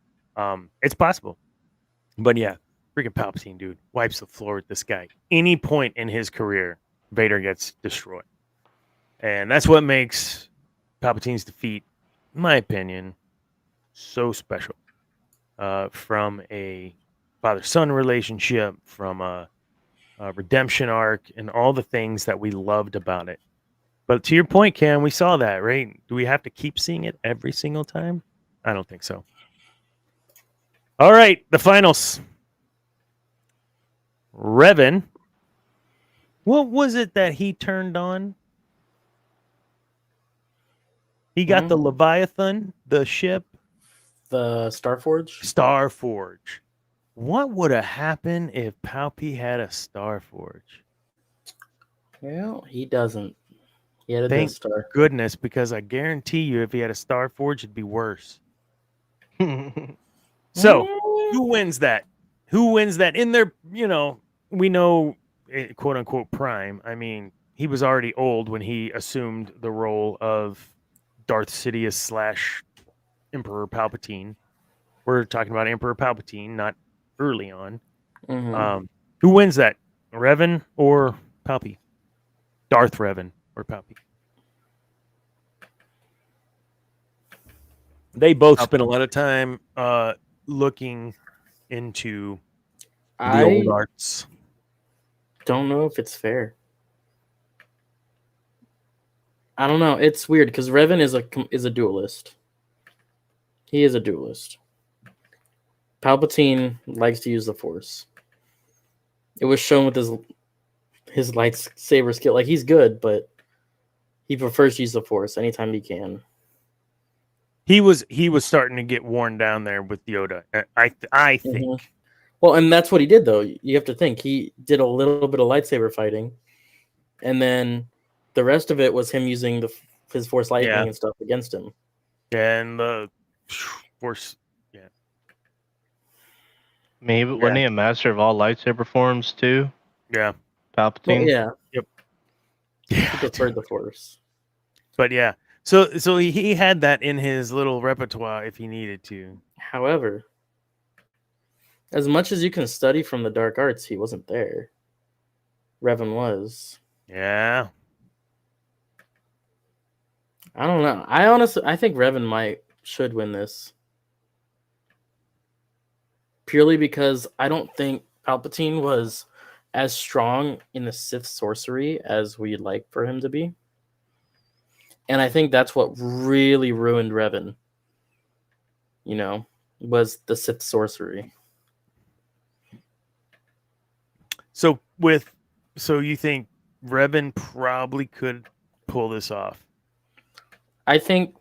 It's possible. But yeah, freaking Palpatine, dude, wipes the floor with this guy. Any point in his career, Vader gets destroyed. And that's what makes Palpatine's defeat, in my opinion, so special. From a father-son relationship, from a redemption arc, and all the things that we loved about it. But to your point, Cam, we saw that, right? Do we have to keep seeing it every single time? I don't think so. All right, the finals. Revan. What was it that he turned on? He got the Leviathan, the ship. The Starforge? Starforge. What would have happened if Palpy had a Starforge? Well, he doesn't. He had a Thank Death Star. goodness, because I guarantee you if he had a Starforge, it'd be worse. So, who wins that? Who wins that? In their, we know, quote unquote, prime. I mean, he was already old when he assumed the role of Darth Sidious / Emperor Palpatine. We're talking about Emperor Palpatine, not early on. Who wins that? Revan or Palpy? Darth Revan or Palpy? They both spent a lot of time looking into the old arts. Don't know if it's fair. I don't know. It's weird because Revan is a duelist. He is a duelist. Palpatine likes to use the Force. It was shown with his lightsaber skill. Like, he's good, but he prefers to use the Force anytime he can. He was starting to get worn down there with Yoda. I think. Well, and that's what he did, though. You have to think he did a little bit of lightsaber fighting, and then the rest of it was him using his Force lightning and stuff against him. And the Force, Maybe wasn't he a master of all lightsaber forms too? Yeah. Well, Palpatine. yeah, Yep. he Yeah. preferred the Force. But yeah. So he had that in his little repertoire if he needed to. However, as much as you can study from the dark arts, he wasn't there. Revan was. Yeah. I don't know. I think Revan should win this. Purely because I don't think Palpatine was as strong in the Sith sorcery as we'd like for him to be. And I think that's what really ruined Revan. Was the Sith sorcery. So you think Revan probably could pull this off? I think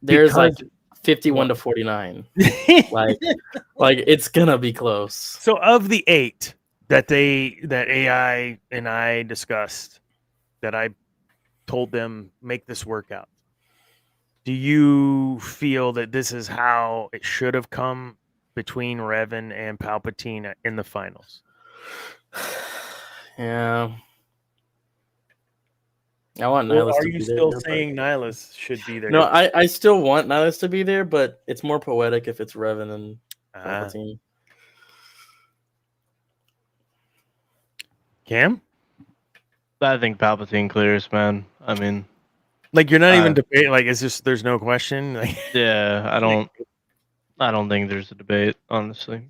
there's like Because 51 to 49. Like it's gonna be close. So of the 8 that AI and I discussed, that I told them make this work out, do you feel that this is how it should have come between Revan and Palpatine in the finals? Yeah. I want Or Nihilus are to you be still there. saying Nihilus should be there? No, I still want Nihilus to be there, but it's more poetic if it's Revan and Palpatine. Cam? I think Palpatine clears, man. I mean, Like you're not even debating. Like it's just there's no question. Like, yeah, I don't think there's a debate, honestly.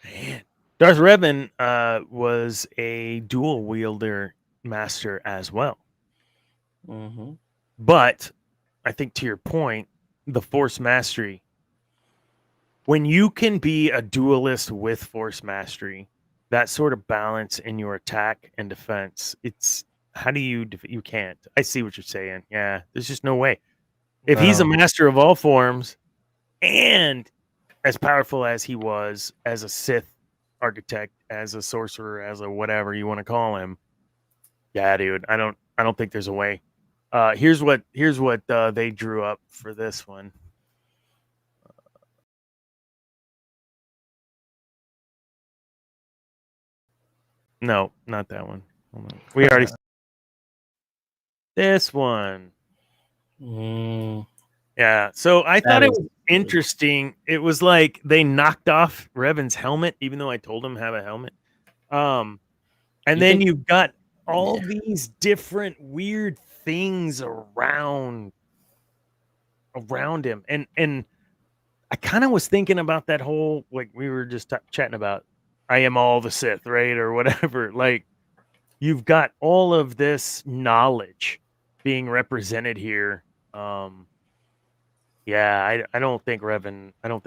man, Darth Revan was a dual wielder master as well. Mm-hmm. But I think to your point, the Force mastery. When you can be a duelist with Force mastery, that sort of balance in your attack and defense, it's how do you you can't. I see what you're saying. Yeah, there's just no way. If he's a master of all forms and as powerful as he was as a Sith architect, as a sorcerer, as a whatever you want to call him, yeah, dude, I don't think there's a way. Here's what they drew up for this one. No, not that one. Hold on. We already this one. Yeah. So I thought it was interesting. It was like they knocked off Revan's helmet, even though I told him have a helmet. And then you've got all these different weird things around him. And I kind of was thinking about that whole, like we were just chatting about, I am all the Sith, right? Or whatever. Like you've got all of this knowledge being represented here. Yeah, I don't think Revan can. I don't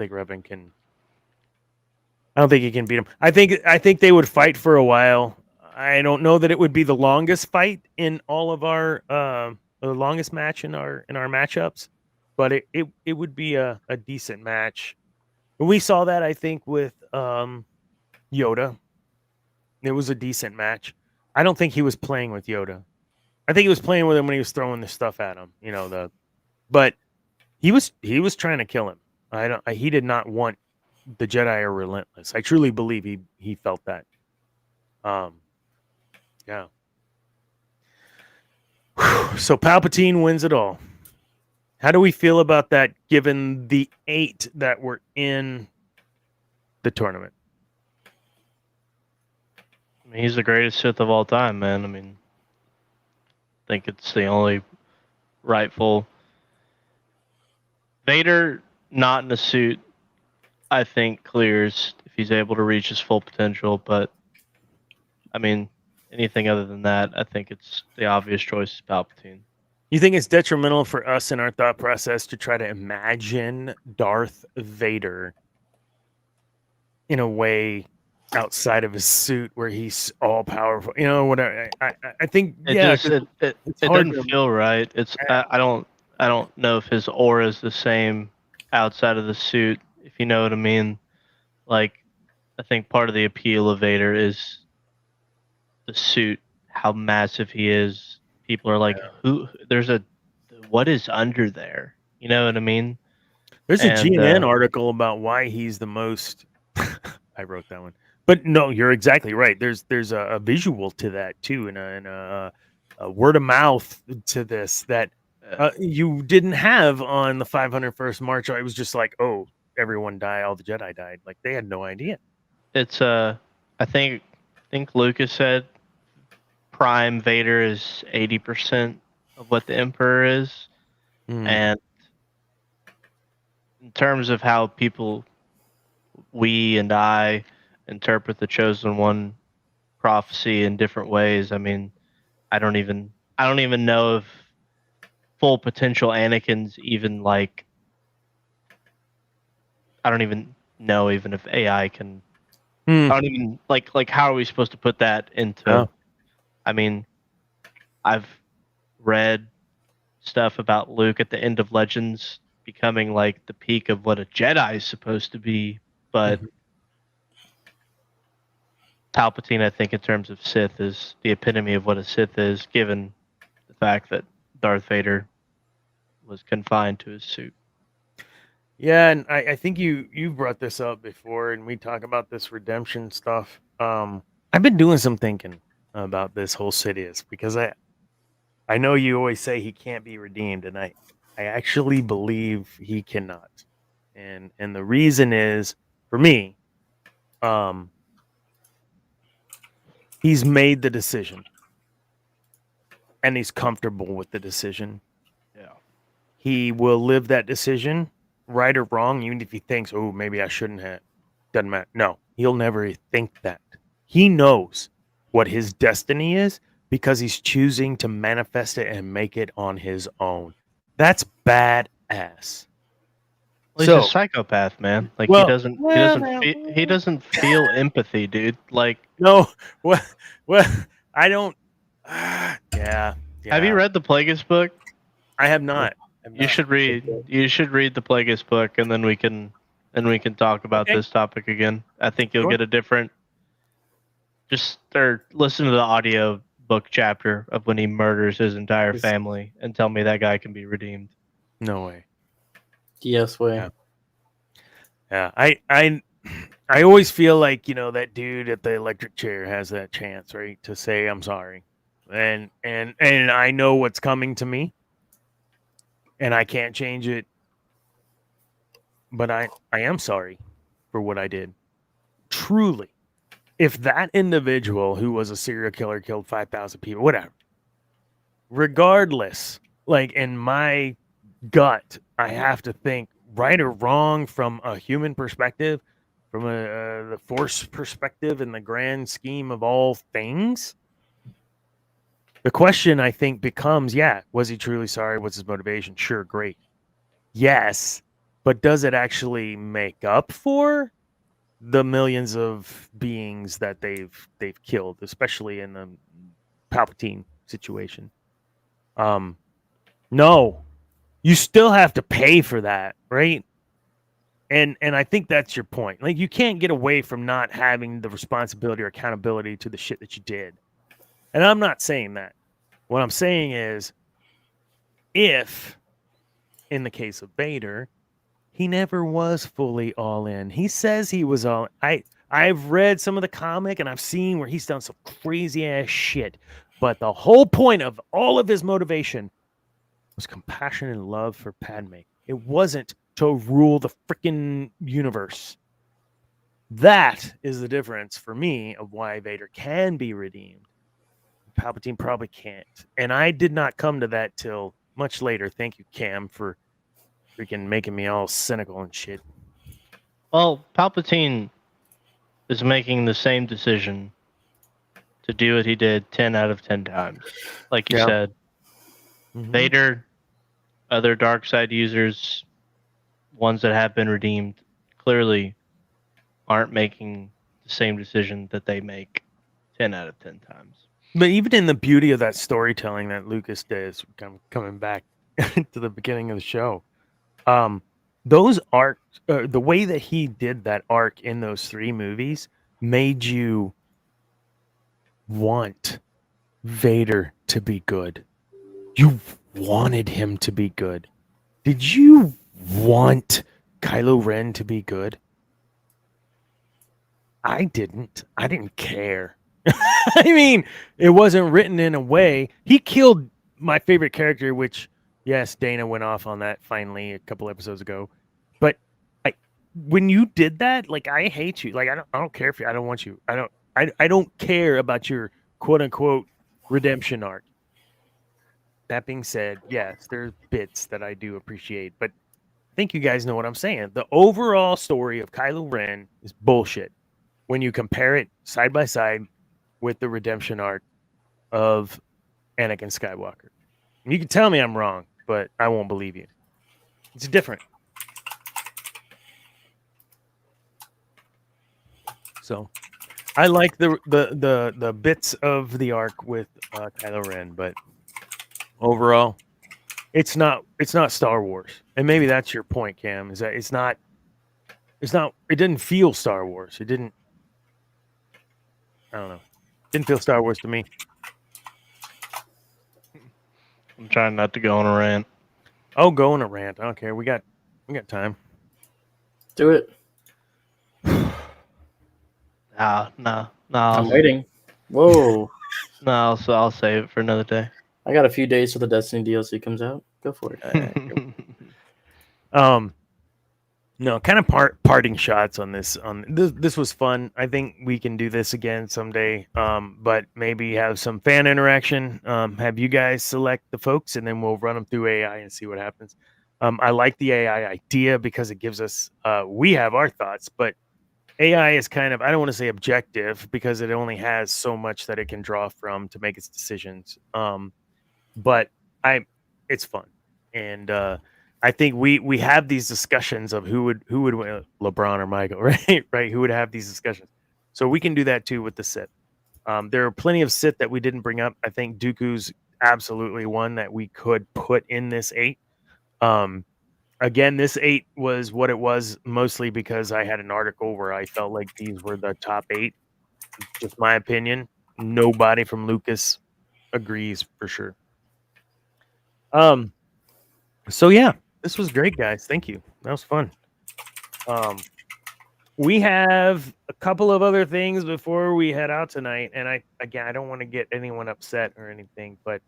think he can beat him. I think they would fight for a while. I don't know that it would be the longest fight in all of our the longest match in our matchups, but it would be a decent match. We saw that I think with Yoda. It was a decent match. I don't think he was playing with Yoda. I think he was playing with him when he was throwing the stuff at him. But he was trying to kill him. He did not want the Jedi are relentless. I truly believe he felt that. Yeah. So Palpatine wins it all. How do we feel about that given the 8 that were in the tournament? I mean, he's the greatest Sith of all time, man. I mean, I think it's the only rightful. Vader, not in a suit, I think clears if he's able to reach his full potential. But I mean, anything other than that, I think it's the obvious choice is Palpatine. You think it's detrimental for us in our thought process to try to imagine Darth Vader in a way outside of his suit where he's all powerful? Whatever. I think it doesn't feel right. It's I don't know if his aura is the same outside of the suit, if you know what I mean. Like, I think part of the appeal of Vader is the suit, how massive he is. People are like, what is under there? You know what I mean? There's a And GNN article about why he's the most. I wrote that one, but no, you're exactly right. There's a visual to that too, and a word of mouth to this that you didn't have on the 501st March. It was just like, oh, everyone died, all the Jedi died. Like they had no idea. it's I think Lucas said Prime Vader is 80% of what the Emperor is, and in terms of how we and I interpret the Chosen One prophecy in different ways. I mean, I don't even know if full potential Anakin's even like. I don't even know even if AI can. I don't even like how are we supposed to put that into? Oh. I mean, I've read stuff about Luke at the end of Legends becoming like the peak of what a Jedi is supposed to be, but Palpatine, I think, in terms of Sith, is the epitome of what a Sith is, given the fact that Darth Vader was confined to his suit. Yeah, and I think you brought this up before, and we talk about this redemption stuff. I've been doing some thinking about this whole Sidious because I know you always say he can't be redeemed, and I actually believe he cannot, and the reason is for me, he's made the decision, and he's comfortable with the decision. Yeah. He will live that decision, right or wrong, even if he thinks, oh, maybe I shouldn't have. Doesn't matter. No, he'll never think that. He knows what his destiny is because he's choosing to manifest it and make it on his own. That's badass. Well, he's a psychopath, man. Like he doesn't feel empathy, dude. Like no, well, I don't. Yeah. Have you read the Plagueis book? I have not. You should read the Plagueis book, and then we can talk about this topic again. I think you'll get a different. Or listen to the audio book chapter of when he murders his entire family, and tell me that guy can be redeemed. No way. Yes way. Yeah. I always feel like, that dude at the electric chair has that chance, right, to say I'm sorry. And I know what's coming to me. And I can't change it. But I am sorry for what I did. Truly. If that individual who was a serial killer killed 5,000 people, whatever. Regardless, like in my gut, I have to think right or wrong from a human perspective, from the Force perspective in the grand scheme of all things. The question, I think, becomes, was he truly sorry? What's his motivation? Sure, great. Yes, but does it actually make up for the millions of beings that they've killed, especially in the Palpatine situation? No. You still have to pay for that, right? And I think that's your point. Like you can't get away from not having the responsibility or accountability to the shit that you did. And I'm not saying that. What I'm saying is if in the case of Vader, he never was fully all in. He says he was all I've read some of the comic and I've seen where he's done some crazy ass shit. But the whole point of all of his motivation was compassion and love for Padme. It wasn't to rule the freaking universe. That is the difference for me of why Vader can be redeemed. Palpatine probably can't. And I did not come to that till much later. Thank you, Cam, for freaking making me all cynical and shit. Well, Palpatine is making the same decision to do what he did 10 out of 10 times. Like you said. Mm-hmm. Vader, other dark side users, ones that have been redeemed, clearly aren't making the same decision that they make 10 out of 10 times. But even in the beauty of that storytelling that Lucas does, coming back to the beginning of the show, those arcs, the way that he did that arc in those 3 movies made you want Vader to be good. You wanted him to be good. Did you want Kylo Ren to be good? I didn't. I didn't care. I mean, it wasn't written in a way. He killed my favorite character, which, yes, Dana went off on that finally a couple episodes ago. But when you did that, like, I hate you. Like, I don't care if you. I don't want you. I don't care about your quote unquote redemption arc. That being said, yes, there's bits that I do appreciate, but I think you guys know what I'm saying. The overall story of Kylo Ren is bullshit when you compare it side by side with the redemption arc of Anakin Skywalker. And you can tell me I'm wrong, but I won't believe you. It's different. So I like the bits of the arc with Kylo Ren, but overall, it's not Star Wars. And maybe that's your point, Cam, is that it didn't feel Star Wars. It didn't, I don't know. Didn't feel Star Wars to me. I'm trying not to go on a rant. Oh, go on a rant. I don't care. We got time. Do it. No. I'm waiting. Whoa. No, so I'll save it for another day. I got a few days till the Destiny DLC comes out. Go for it. No, kind of parting shots on this. This was fun. I think we can do this again someday. But maybe have some fan interaction. Have you guys select the folks, and then we'll run them through AI and see what happens. I like the AI idea because it gives us. We have our thoughts, but AI is kind of, I don't want to say objective because it only has so much that it can draw from to make its decisions. But it's fun, and I think we have these discussions of who would win, LeBron or Michael, right? Right? Who would have these discussions? So we can do that too with the Sith. There are plenty of Sith that we didn't bring up. I think Dooku's absolutely one that we could put in this 8. Again, this 8 was what it was mostly because I had an article where I felt like these were the top 8. Just my opinion. Nobody from Lucas agrees for sure. So yeah, this was great, guys. Thank you. That was fun. We have a couple of other things before we head out tonight, and I don't want to get anyone upset or anything, but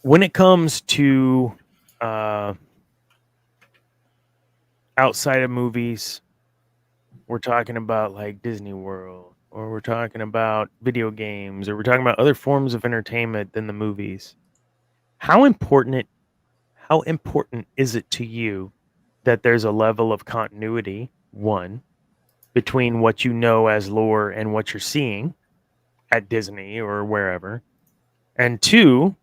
when it comes to outside of movies, we're talking about like Disney World, or we're talking about video games, or we're talking about other forms of entertainment than the movies. How important is it to you that there's a level of continuity, one, between what you know as lore and what you're seeing at Disney or wherever? And two,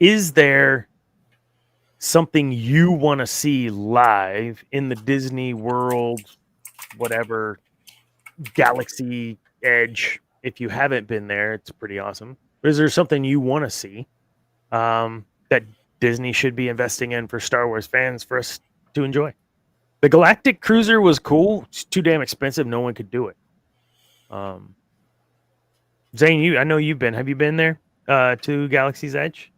is there something you want to see live in the Disney World, whatever, Galaxy Edge? If you haven't been there, it's pretty awesome. But is there something you want to see that Disney should be investing in for Star Wars fans for us to enjoy? The Galactic Cruiser was cool. It's too damn expensive. No one could do it. Zane, I know you've been. Have you been there to Galaxy's Edge?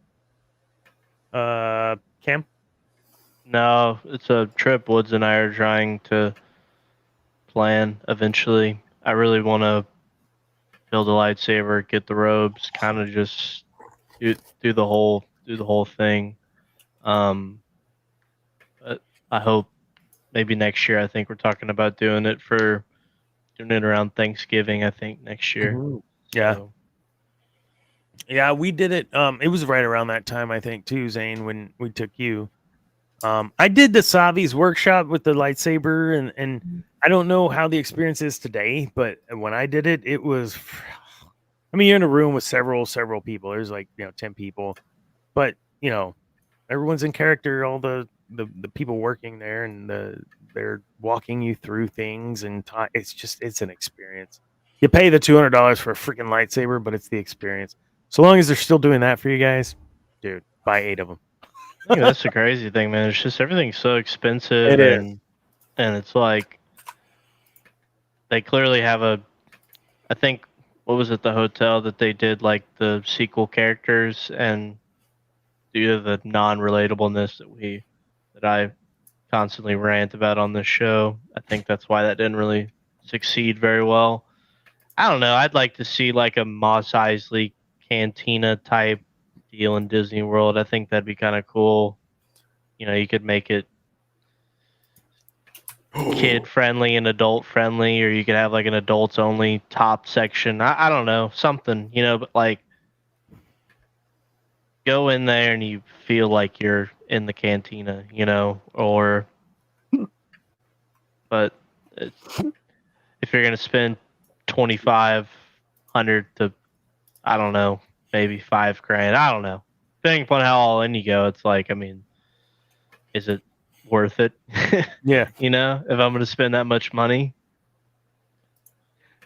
Cam? No, it's a trip Woods and I are trying to plan eventually. I really want to build a lightsaber, get the robes, kind of just do the whole thing. But I hope maybe next year. I think we're talking about doing it around Thanksgiving. I think next year. Mm-hmm. Yeah. So. Yeah, we did it. It was right around that time, I think, too, Zane, when we took you. I did the Savi's workshop with the lightsaber, and I don't know how the experience is today, but when I did it, it was. I mean, you're in a room with several people. There's like 10 people, but everyone's in character. All the people working there, and they're walking you through things, and it's an experience. You pay the $200 for a freaking lightsaber, but it's the experience. So long as they're still doing that for you guys, dude, buy 8 of them. Yeah, that's the crazy thing, man. It's just everything's so expensive, It is. And it's like they clearly have I think what was it, the hotel that they did like the sequel characters, and due to the non-relatableness that I constantly rant about on this show, I think that's why that didn't really succeed very well. I don't know. I'd like to see like a Mos Eisley cantina type deal in Disney World. I think that'd be kind of cool. You could make it kid friendly and adult friendly, or you could have like an adults only top section. I don't know, something, but like go in there and you feel like you're in the cantina, or but it's, if you're gonna spend 2,500 to, I don't know, maybe $5,000, I don't know. Depending upon how all in you go, it's like, I mean, is it worth it? Yeah. If I'm gonna spend that much money.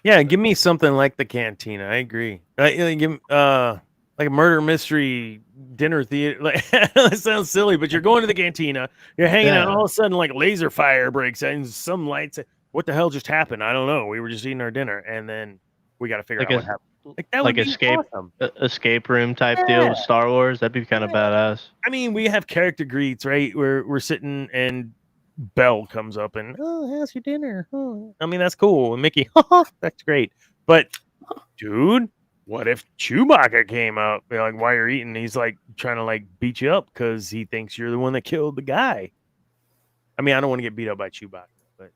Yeah, give me something like the cantina. I agree. Give like a murder mystery dinner theater. Like that sounds silly, but you're going to the cantina, you're hanging out, and all of a sudden, like laser fire breaks out and some lights. What the hell just happened? I don't know. We were just eating our dinner, and then we got to figure out what happened. Like that would be awesome. Escape room type deal with Star Wars. That'd be kind of badass. I mean, we have character greets, right? We're sitting and Belle comes up and, oh, how's your dinner? Oh. I mean, that's cool. And Mickey, that's great. But dude, what if Chewbacca came up, like while you're eating? He's like trying to like beat you up because he thinks you're the one that killed the guy. I mean, I don't want to get beat up by Chewbacca, but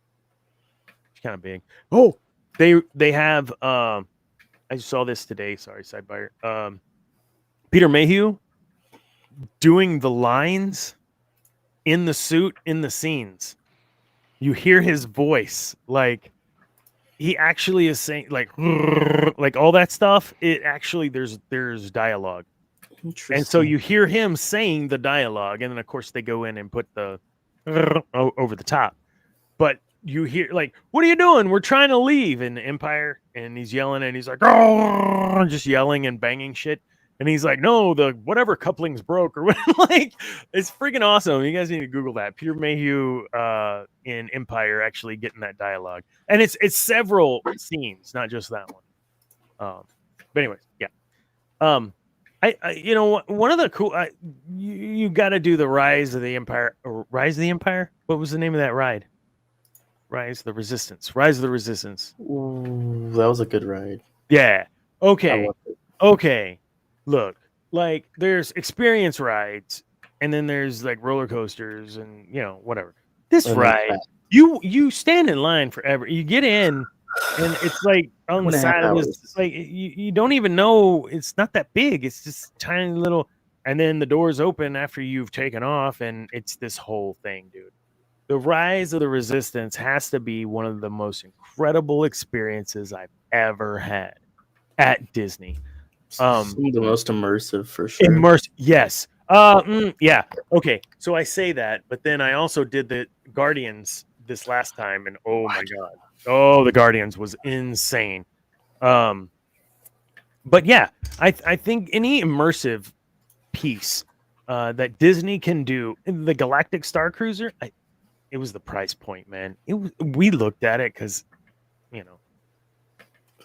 it's kind of big. Oh, they have. I saw this today. Sorry, sidebar. Peter Mayhew doing the lines in the suit in the scenes. You hear his voice, like he actually is saying like all that stuff. It actually there's dialogue, and so you hear him saying the dialogue, and then of course they go in and put the over the top. But you hear like, what are you doing? We're trying to leave in Empire, and he's yelling, and he's like, just yelling and banging shit. And he's like, no, the whatever coupling's broke or what. Like, it's freaking awesome. You guys need to Google that. Peter Mayhew in Empire actually getting that dialogue. And it's several scenes, not just that one. But anyways, yeah. I one of the cool you got to do the Rise of the Empire. Rise of the Empire? What was the name of that ride? Rise of the Resistance. Rise of the Resistance. Ooh, that was a good ride. Yeah. Okay. Okay. Look, like there's experience rides, and then there's like roller coasters, and whatever. This ride, you stand in line forever. You get in, and it's like on the side of this, like you don't even know. It's not that big. It's just tiny little, and then the doors open after you've taken off, and it's this whole thing, dude. The Rise of the Resistance has to be one of the most incredible experiences I've ever had at Disney. The most immersive for sure. Yes. Yeah. Okay. So I say that, but then I also did the Guardians this last time, and oh my god, the Guardians was insane. But yeah, I think any immersive piece that Disney can do, the Galactic Star Cruiser, it was the price point, man. We looked at it because,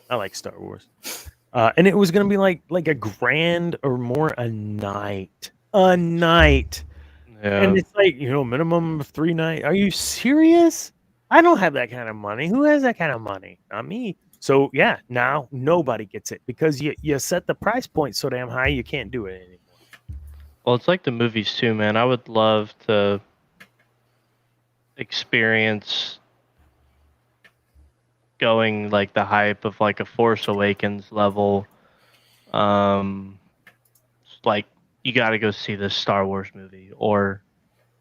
I like Star Wars. And it was going to be like $1,000 or more a night. Yeah. And it's like, minimum of 3 nights. Are you serious? I don't have that kind of money. Who has that kind of money? Not me. So yeah, now nobody gets it because you set the price point so damn high you can't do it anymore. Well, it's like the movies too, man. I would love to experience going like the hype of like a Force Awakens level. Like you got to go see this Star Wars movie, or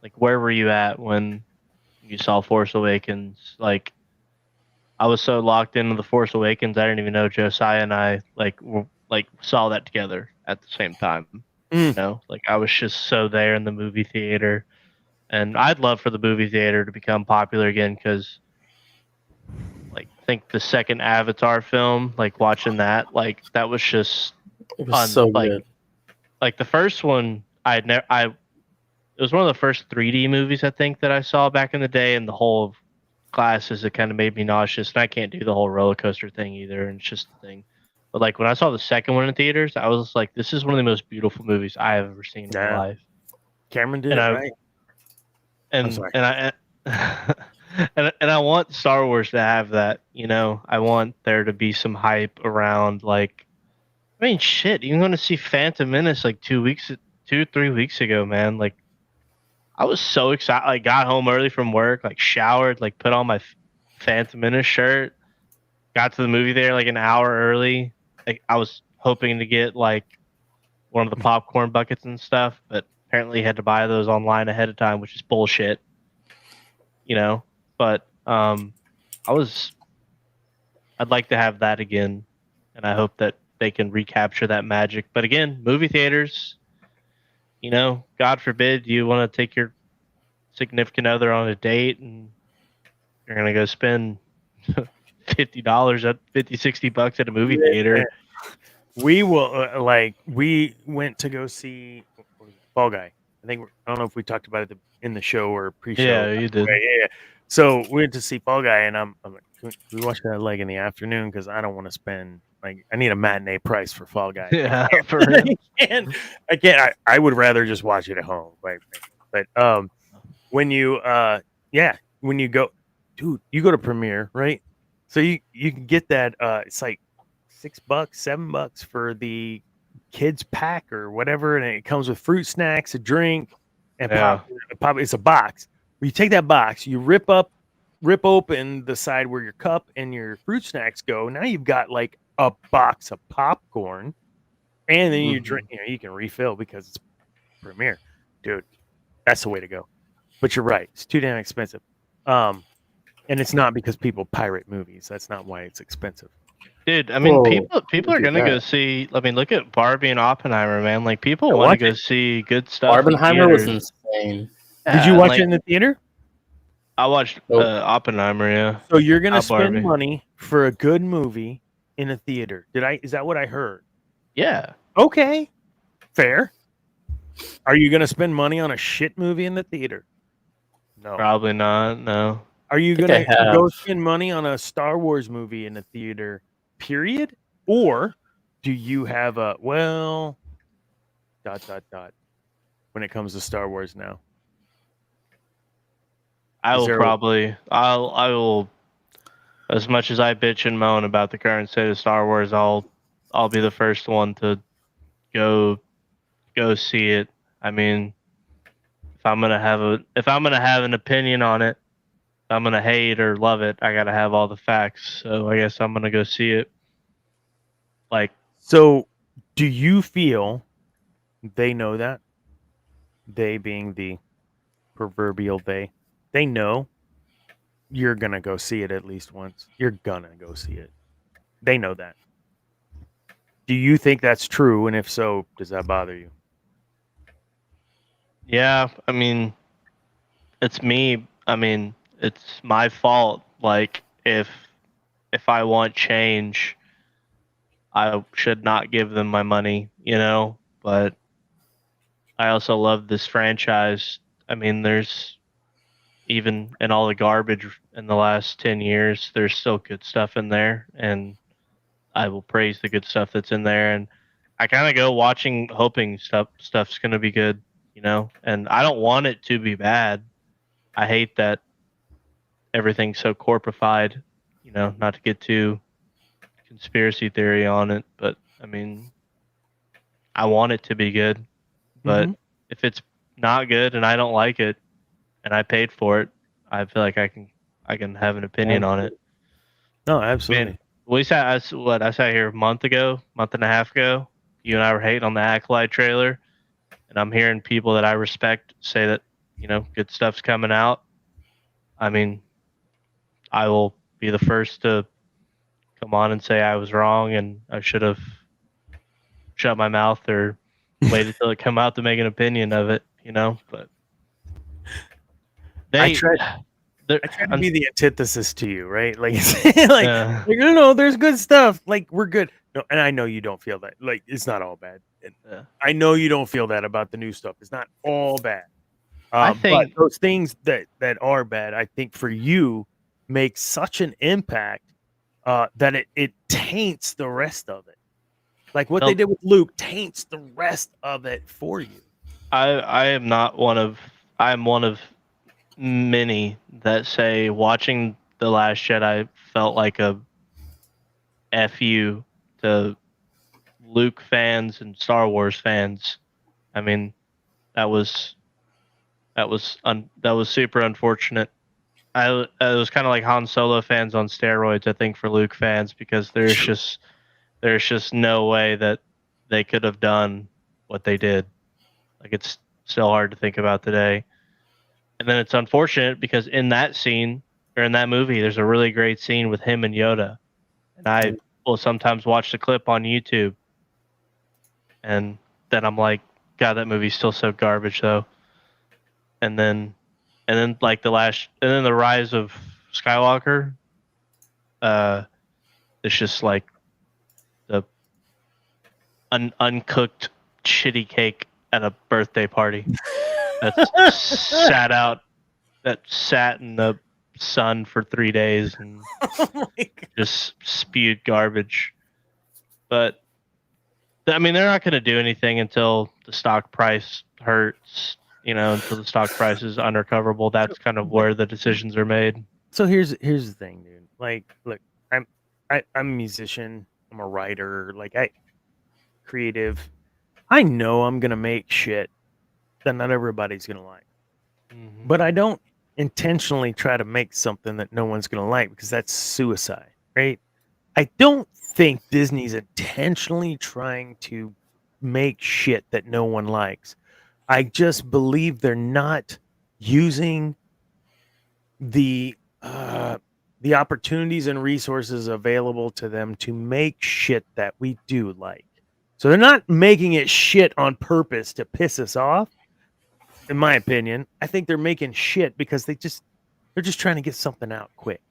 like where were you at when you saw Force Awakens? Like I was so locked into the Force Awakens, I didn't even know Josiah and I saw that together at the same time. Like I was just so there in the movie theater, and I'd love for the movie theater to become popular again because. Like, I think the second Avatar film, like watching that, like that was just it was so good. Like the first one, it was one of the first 3D movies I think that I saw back in the day, and the whole glasses, it kind of made me nauseous, and I can't do the whole roller coaster thing either, and it's just the thing. But like when I saw the second one in theaters, I was like, this is one of the most beautiful movies I have ever seen in my Yeah. life. Cameron did And it I right. I'm sorry. and I and I want Star Wars to have that. You know, I want there to be some hype around. Like, I mean, shit. Even going to see Phantom Menace like 3 weeks ago, man. Like, I was so excited. Like, got home early from work, like showered, like put on my Phantom Menace shirt. Got to the movie there like an hour early. Like, I was hoping to get like one of the popcorn buckets and stuff, but apparently had to buy those online ahead of time, which is bullshit. You know, but I'd like to have that again, and I hope that they can recapture that magic. But again, movie theaters, you know, God forbid you want to take your significant other on a date and you're gonna go spend $50 at $50-$60 at a movie theater. We will we went to go see what was it, Fall Guy. I don't know if we talked about it in the show or pre-show. Yeah, you did. Yeah. So we went to see Fall Guy, and I'm like, can we watch that like in the afternoon because I don't want to spend like I need a matinee price for Fall Guy. Yeah, for real. I can't. I would rather just watch it at home, quite frankly. But when you when you go, dude, you go to Premiere, right? So you can get that. It's like $6, $7 for the kids pack or whatever, and it comes with fruit snacks, a drink, and Yeah. pop. It's a box. You take that box, you rip open the side where your cup and your fruit snacks go. Now you've got like a box of popcorn, and then you drink. You know, you can refill because it's Premiere, dude. That's the way to go. But you're right; it's too damn expensive. And it's not because people pirate movies. That's not why it's expensive. Dude, I mean, Whoa, people are look at gonna go that. see. I mean, look at Barbie and Oppenheimer, man. Like, people Yeah, want to watch go it. see good stuff. in Barbenheimer was theaters. insane. Did you Yeah, watch like, it in the theater? I watched Nope. Oppenheimer. Yeah. So you're gonna Not spend Barbie. money for a good movie in a theater. Is that what I heard? Yeah. Okay. Fair. Are you gonna spend money on a shit movie in the theater? No. Probably not. No. Are you think gonna I go have. spend money on a Star Wars movie in a theater, period? Or do you have a when it comes to Star Wars now? I Is will there probably. I will. As much as I bitch and moan about the current state of Star Wars, I'll be the first one to go see it. I mean, if I'm gonna have an opinion on it, if I'm gonna hate or love it, I gotta have all the facts. So I guess I'm gonna go see it. Like, so do you feel they know that? They being the proverbial they know you're gonna go see it at least once. You're gonna go see it. They know that. Do you think that's true? And if so, does that bother you? yeah, I mean, it's me. I mean, it's my fault. Like, if I want change, I should not give them my money, you know? But I also love this franchise. I mean, there's even in all the garbage in the last 10 years, there's still good stuff in there. And I will praise the good stuff that's in there. And I kind of go watching, hoping stuff's going to be good, you know? And I don't want it to be bad. I hate that everything's so corporified, you know, not to get too conspiracy theory on it, but I mean, I want it to be good, but Mhm. if it's not good and I don't like it and I paid for it, I feel like I can have an opinion on it. No, Man, absolutely. I sat here a month and a half ago. You and I were hating on the Acolyte trailer, and I'm hearing people that I respect say that, you know, good stuff's coming out. I mean, I will be the first to come on and say I was wrong and I should have shut my mouth or waited till it come out to make an opinion of it, you know. But I they, tried they're, I tried to un- be the antithesis to you, right? Like, like, no, there's good stuff. Like, we're good. No, and I know you don't feel that. Like, it's not all bad. And yeah. I know you don't feel that about the new stuff. It's not all bad. I But think, those things that are bad, I think for you, make such an impact that it taints the rest of it. Like what they did with Luke taints the rest of it for you. I am not one of I'm one of many that say watching The Last Jedi felt like a fu to Luke fans and Star Wars fans. I mean, that was that was super unfortunate. It was kind of like Han Solo fans on steroids, I think, for Luke fans, because there's just no way that they could have done what they did. Like, it's still hard to think about today. And then it's unfortunate because in that scene or in that movie, there's a really great scene with him and Yoda. And I will sometimes watch the clip on YouTube, and then I'm like, God, that movie's still so garbage though. And then like and then the rise of Skywalker, it's just like the uncooked shitty cake at a birthday party that sat in the sun for 3 days and just spewed garbage. But I mean, they're not going to do anything until the stock price hurts, until the stock price is unrecoverable. That's kind of where the decisions are made. So here's the thing, dude. Like, look, I'm a musician. I'm a writer. Like, creative. I know I'm gonna make shit that not everybody's gonna like, but I don't intentionally try to make something that no one's gonna like, because that's suicide, right? I don't think Disney's intentionally trying to make shit that no one likes. I just believe they're not using the opportunities and resources available to them to make shit that we do like. So they're not making it shit on purpose to piss us off. In my opinion, I think they're making shit because they're just trying to get something out quick.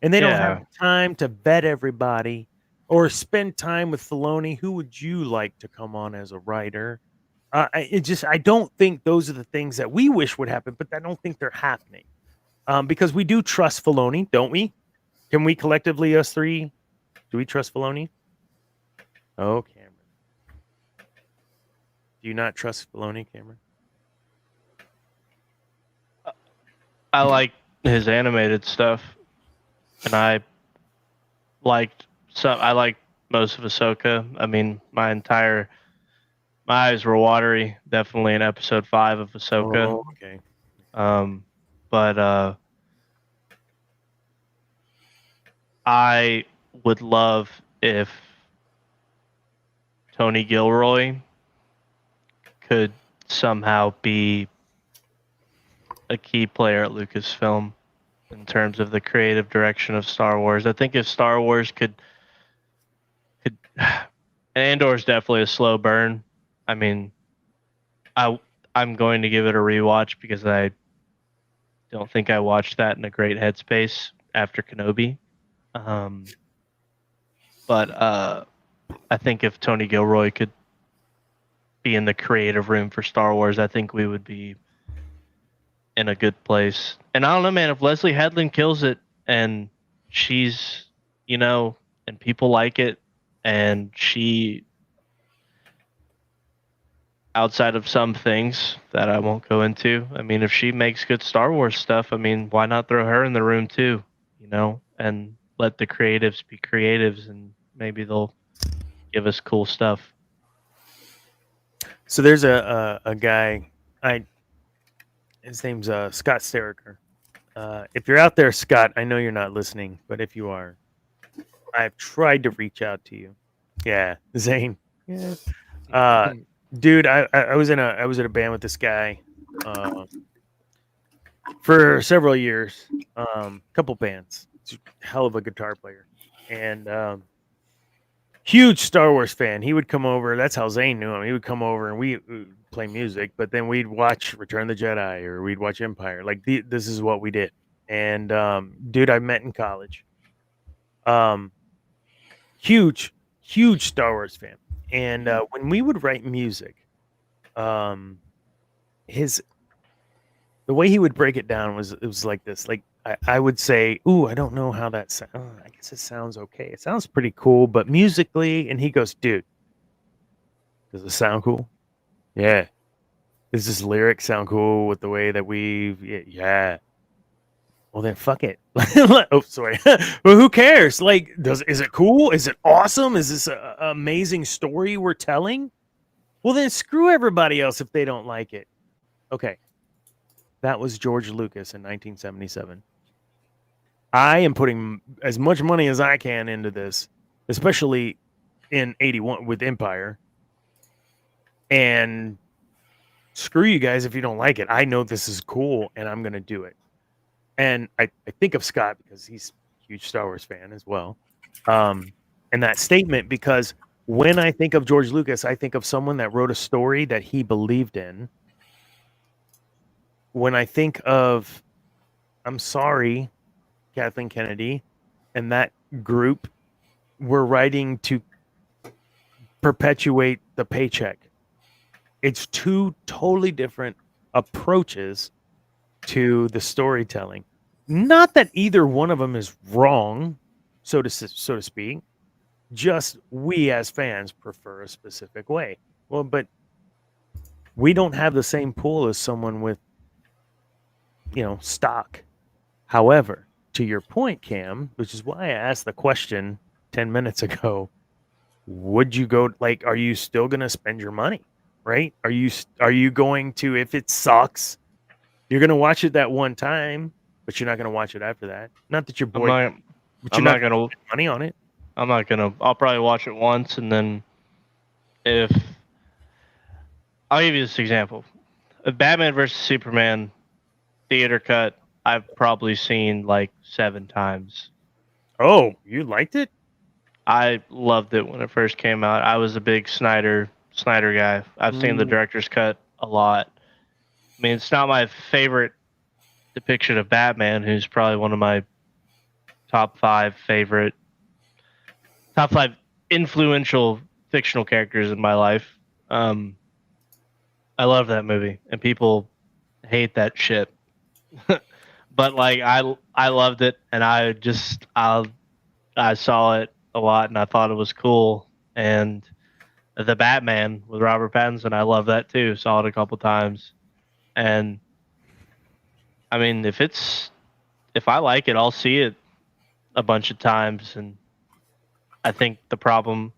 And they don't have time to vet everybody or spend time with Filoni. Who would you like to come on as a writer? I don't think those are the things that we wish would happen, but I don't think they're happening. Because we do trust Filoni, don't we? Can we collectively, us three, do we trust Filoni? Oh, Cameron. Do you not trust Filoni, Cameron? I like his animated stuff, and I liked most of Ahsoka. I mean, my eyes were watery, definitely in episode 5 of Ahsoka. Oh, okay. But I would love if Tony Gilroy could somehow be a key player at Lucasfilm in terms of the creative direction of Star Wars. I think if Star Wars could and Andor's definitely a slow burn. I mean, I'm going to give it a rewatch because I don't think I watched that in a great headspace after Kenobi. But I think if Tony Gilroy could be in the creative room for Star Wars, I think we would be in a good place. And I don't know, man, if Leslie Headland kills it and she's, and people like it, and she, outside of some things that I won't go into, I mean, if she makes good Star Wars stuff, I mean, why not throw her in the room too, and let the creatives be creatives, and maybe they'll give us cool stuff. So there's a guy, his name's Scott Steriker. If you're out there, Scott, I know you're not listening, but if you are, I've tried to reach out to you. Yeah, Zane. Yeah. Dude, I was in a band with this guy for several years. Couple bands. He's a hell of a guitar player, and huge Star Wars fan. He would come over. That's how Zane knew him. He would come over and we would play music, but then we'd watch Return of the Jedi or we'd watch Empire. Like this is what we did. And dude, I met in college. Huge Star Wars fan. And when we would write music, the way he would break it down was like this. Like I would say, "Ooh, I don't know how that sounds. I guess it sounds okay. It sounds pretty cool, but musically," and he goes, "Dude, Does it sound cool? Yeah. Does this lyric sound cool with the way that yeah. Well then fuck it. Oh, sorry. Well, who cares? Like, is it cool? Is it awesome? Is this a amazing story we're telling? Well then screw everybody else if they don't like it. Okay. That was George Lucas in 1977. I am putting as much money as I can into this, especially in 81 with Empire. And screw you guys if you don't like it. I know this is cool and I'm going to do it. And I think of Scott because he's a huge Star Wars fan as well. And that statement, because when I think of George Lucas, I think of someone that wrote a story that he believed in. When I think of, I'm sorry, Kathleen Kennedy and that group were writing to perpetuate the paycheck. It's two totally different approaches to the storytelling. Not that either one of them is wrong, so to speak. Just we as fans prefer a specific way. Well, but we don't have the same pool as someone with, stock. However, to your point, Cam, which is why I asked the question 10 minutes ago, would you go, like, are you still going to spend your money? Right? Are you going to, if it sucks, you're going to watch it that one time, but you're not going to watch it after that. Not that you're bored, but you're not going to spend money on it. I'm not gonna. I'll probably watch it once, and then if I'll give you this example, a Batman versus Superman theater cut, I've probably seen like 7 times. Oh, you liked it? I loved it when it first came out. I was a big Snyder guy. I've seen the director's cut a lot. I mean, it's not my favorite depiction of Batman, who's probably one of my top 5 influential fictional characters in my life. I love that movie, and people hate that shit. But like, I loved it, and I saw it a lot, and I thought it was cool. And the Batman with Robert Pattinson, I love that too. Saw it a couple times, and I mean, if I like it, I'll see it a bunch of times. And I think the problem,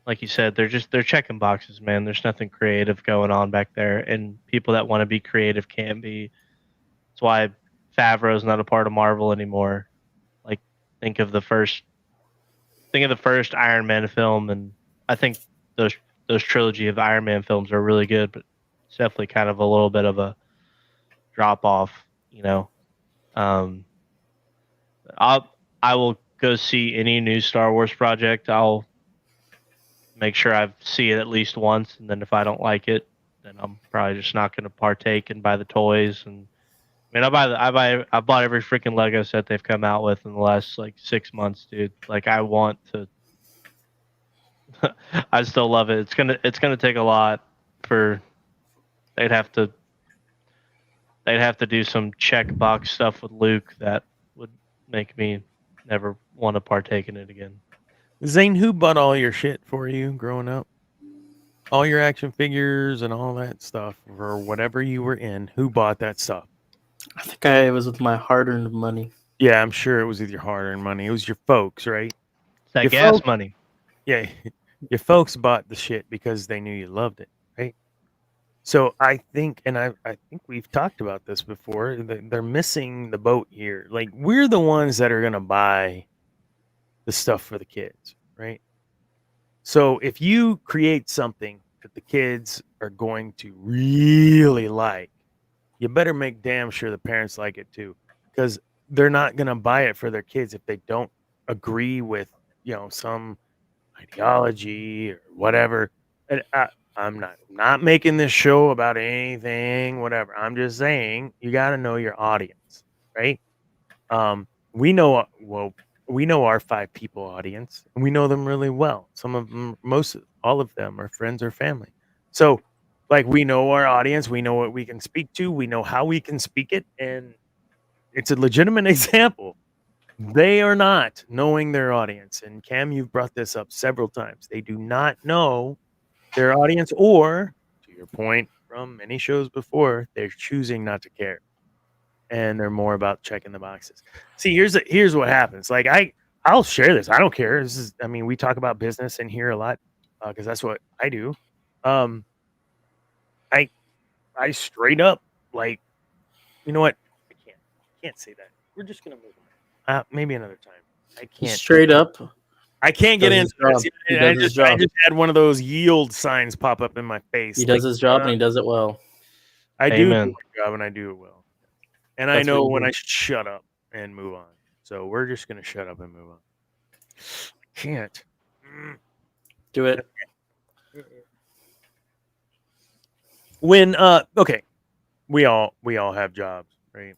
like you said, they're checking boxes, man. There's nothing creative going on back there, and people that want to be creative can't be. That's why Favreau's not a part of Marvel anymore. Like, think of the first Iron Man film, and I think those trilogy of Iron Man films are really good, but it's definitely kind of a little bit of a drop off, I will go see any new Star Wars project. I'll make sure I see it at least once, and then if I don't like it, then I'm probably just not going to partake and buy the toys. And I mean, I bought every freaking Lego set they've come out with in the last like 6 months, dude. Like, I want to. I still love it. It's gonna take a lot for. They'd have to do some checkbox stuff with Luke that would make me never want to partake in it again. Zane, who bought all your shit for you growing up? All your action figures and all that stuff, or whatever you were in, who bought that stuff? I think it was with my hard-earned money. Yeah, I'm sure it was with your hard-earned money. It was your folks, right? It's that gas money. Yeah, your folks bought the shit because they knew you loved it, right? So I think, and I think we've talked about this before, they're missing the boat here. Like, we're the ones that are going to buy the stuff for the kids, right? So if you create something that the kids are going to really like, you better make damn sure the parents like it too, because they're not going to buy it for their kids if they don't agree with, some ideology or whatever. And I'm not making this show about anything, whatever. I'm just saying you got to know your audience, right? We know our 5 people audience, and we know them really well. Some of them, all of them are friends or family. So, like, we know our audience, we know what we can speak to, we know how we can speak it, and it's a legitimate example. They are not knowing their audience, and Cam, you've brought this up several times. They do not know their audience, or to your point from many shows before, they're choosing not to care, and they're more about checking the boxes. See, here's what happens. Like I'll share this. I don't care. This is, I mean, we talk about business in here a lot because that's what I do. Um, I straight up like, you know what? I can't say that. We're just gonna move on. Maybe another time. I He can't. straight up I can't get does into his job. this. He I does his I job. just had one of those yield signs pop up in my face. He does his job and he does it well. I do Amen. my job and I do it well. And I That's what know you when do. I should shut up and move on. So we're just gonna shut up and move on. Can't. Do it. When okay, we all have jobs, right?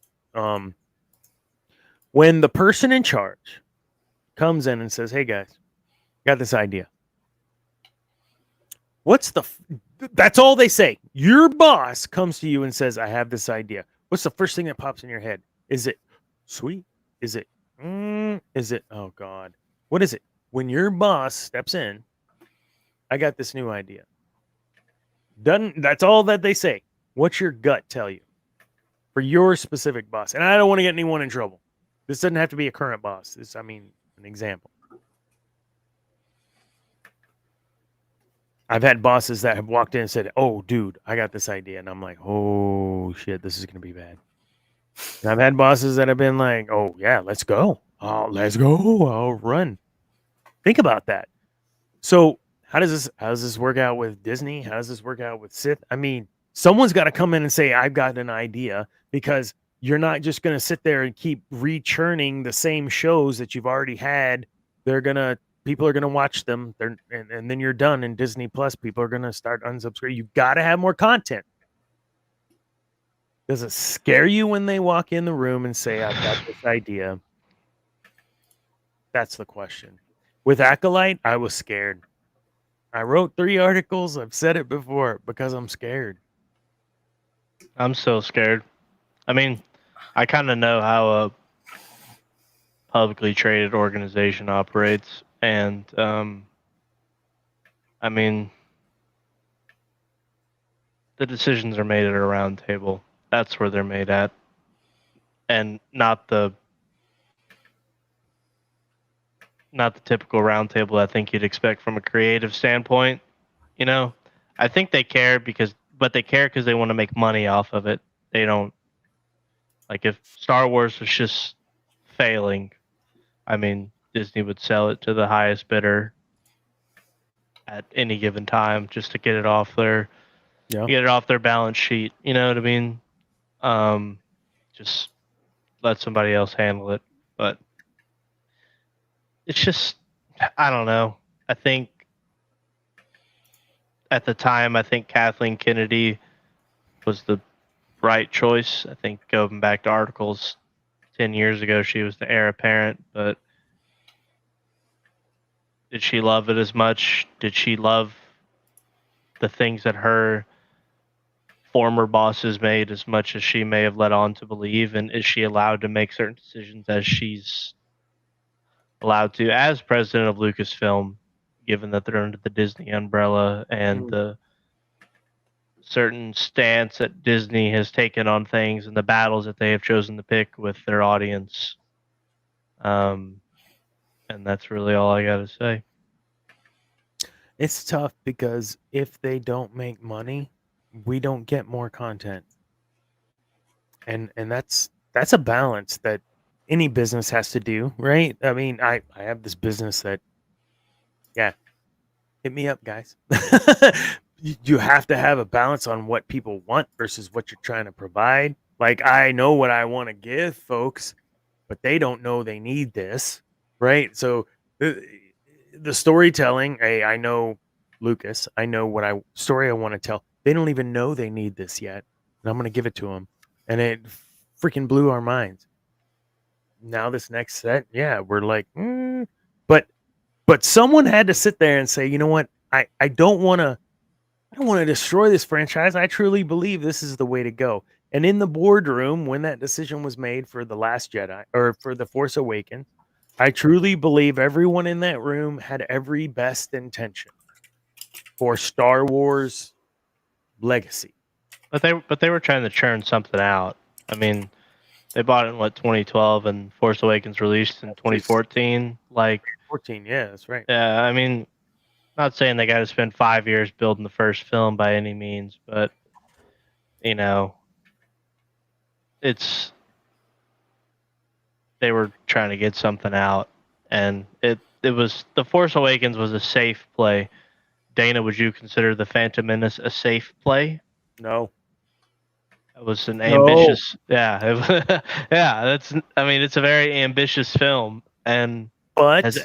When the person in charge comes in and says, "Hey guys, got this idea." That's all they say. Your boss comes to you and says, "I have this idea." What's the first thing that pops in your head? Is it sweet? Is it is it oh god? What is it? When your boss steps in, I got this new idea. That's all that they say. What's your gut tell you for your specific boss? And I don't want to get anyone in trouble. This doesn't have to be a current boss. This, I mean, an example. I've had bosses that have walked in and said, "Oh, dude, I got this idea," and I'm like, "Oh shit, this is gonna be bad." And I've had bosses that have been like, "Oh yeah, let's go. Oh, let's go. I'll run." Think about that. So how does this work out with Disney? How does this work out with Sith? I mean, someone's got to come in and say, "I've got an idea," because you're not just going to sit there and keep rechurning the same shows that you've already had. People are gonna watch them. And then you're done. And Disney Plus, people are gonna start unsubscribing. You've got to have more content. Does it scare you when they walk in the room and say, "I've got this idea"? That's the question. With Acolyte, I was scared. I wrote 3 articles. I've said it before because I'm scared. I'm so scared. I mean, I kind of know how a publicly traded organization operates, and I mean, the decisions are made at a round table. That's where they're made at, and not the typical round table I think you'd expect from a creative standpoint. You know, I think they care because they want to make money off of it. They don't like if Star Wars was just failing. I mean, Disney would sell it to the highest bidder at any given time just to get it off their balance sheet. You know what I mean? Just let somebody else handle it. But it's just, I don't know. I think at the time, Kathleen Kennedy was the right choice. I think going back to articles 10 years ago, she was the heir apparent, but did she love it as much? Did she love the things that her former bosses made as much as she may have led on to believe? And is she allowed to make certain decisions as she's allowed to as president of Lucasfilm, given that they're under the Disney umbrella and the certain stance that Disney has taken on things and the battles that they have chosen to pick with their audience? And that's really all I got to say. It's tough because if they don't make money, we don't get more content. And that's a balance that any business has to do, right? I mean, I have this business that, yeah, hit me up, guys. You have to have a balance on what people want versus what you're trying to provide. Like, I know what I want to give folks, but they don't know they need this, right? So the storytelling, hey, I know Lucas, I know what story I want to tell. They don't even know they need this yet, and I'm going to give it to them, and it freaking blew our minds. Now this next set, yeah, we're like, but someone had to sit there and say, you know what, I don't want to destroy this franchise. I truly believe this is the way to go. And in the boardroom, when that decision was made for The Last Jedi or for The Force Awakens, I truly believe everyone in that room had every best intention. for Star Wars Legacy. But they were trying to churn something out. I mean, they bought it in 2012, and Force Awakens released in 2014. Like, 14, yeah, that's right. yeah, I mean, not saying they got to spend 5 years building the first film by any means, but you know, it's they were trying to get something out, and it was the Force Awakens was a safe play. Dana, would you consider the Phantom Menace a safe play? No. It was an No. ambitious, yeah, yeah. That's, I mean, it's a very ambitious film, and But has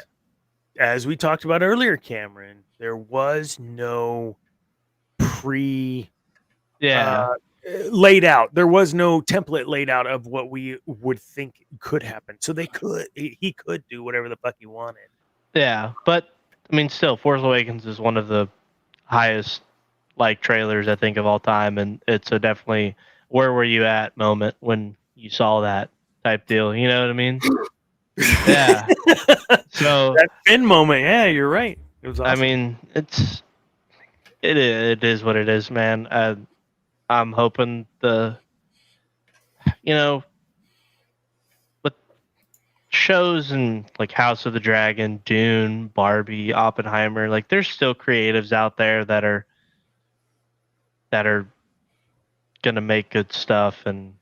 as we talked about earlier, Cameron, there was no pre yeah, laid out. There was no template laid out of what we would think could happen. So he could do whatever the fuck he wanted. yeah. But I mean, still, Force Awakens is one of the highest like trailers I think of all time, and it's a definitely where were you at moment when you saw that type deal. You know what I mean? Yeah. So That Finn moment, yeah, you're right. It was awesome. I mean, it is what it is, man. I'm hoping you know, with shows and like House of the Dragon, Dune, Barbie, Oppenheimer, like there's still creatives out there that are gonna make good stuff, and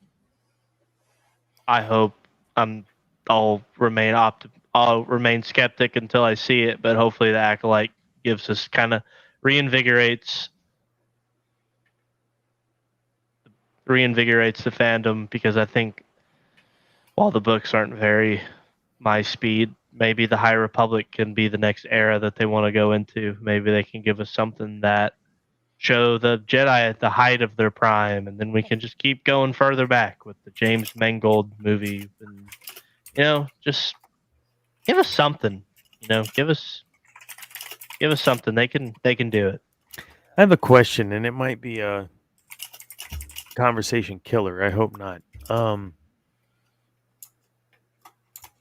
I hope I'm I'll remain skeptic until I see it, but hopefully the Acolyte gives us kind of reinvigorates the fandom, because I think while the books aren't very my speed, maybe the High Republic can be the next era that they want to go into. Maybe they can give us something that show the Jedi at the height of their prime, and then we can just keep going further back with the James Mangold movie, and just give us something. Give us something. They can do it. I have a question, and it might be a conversation killer. I hope not.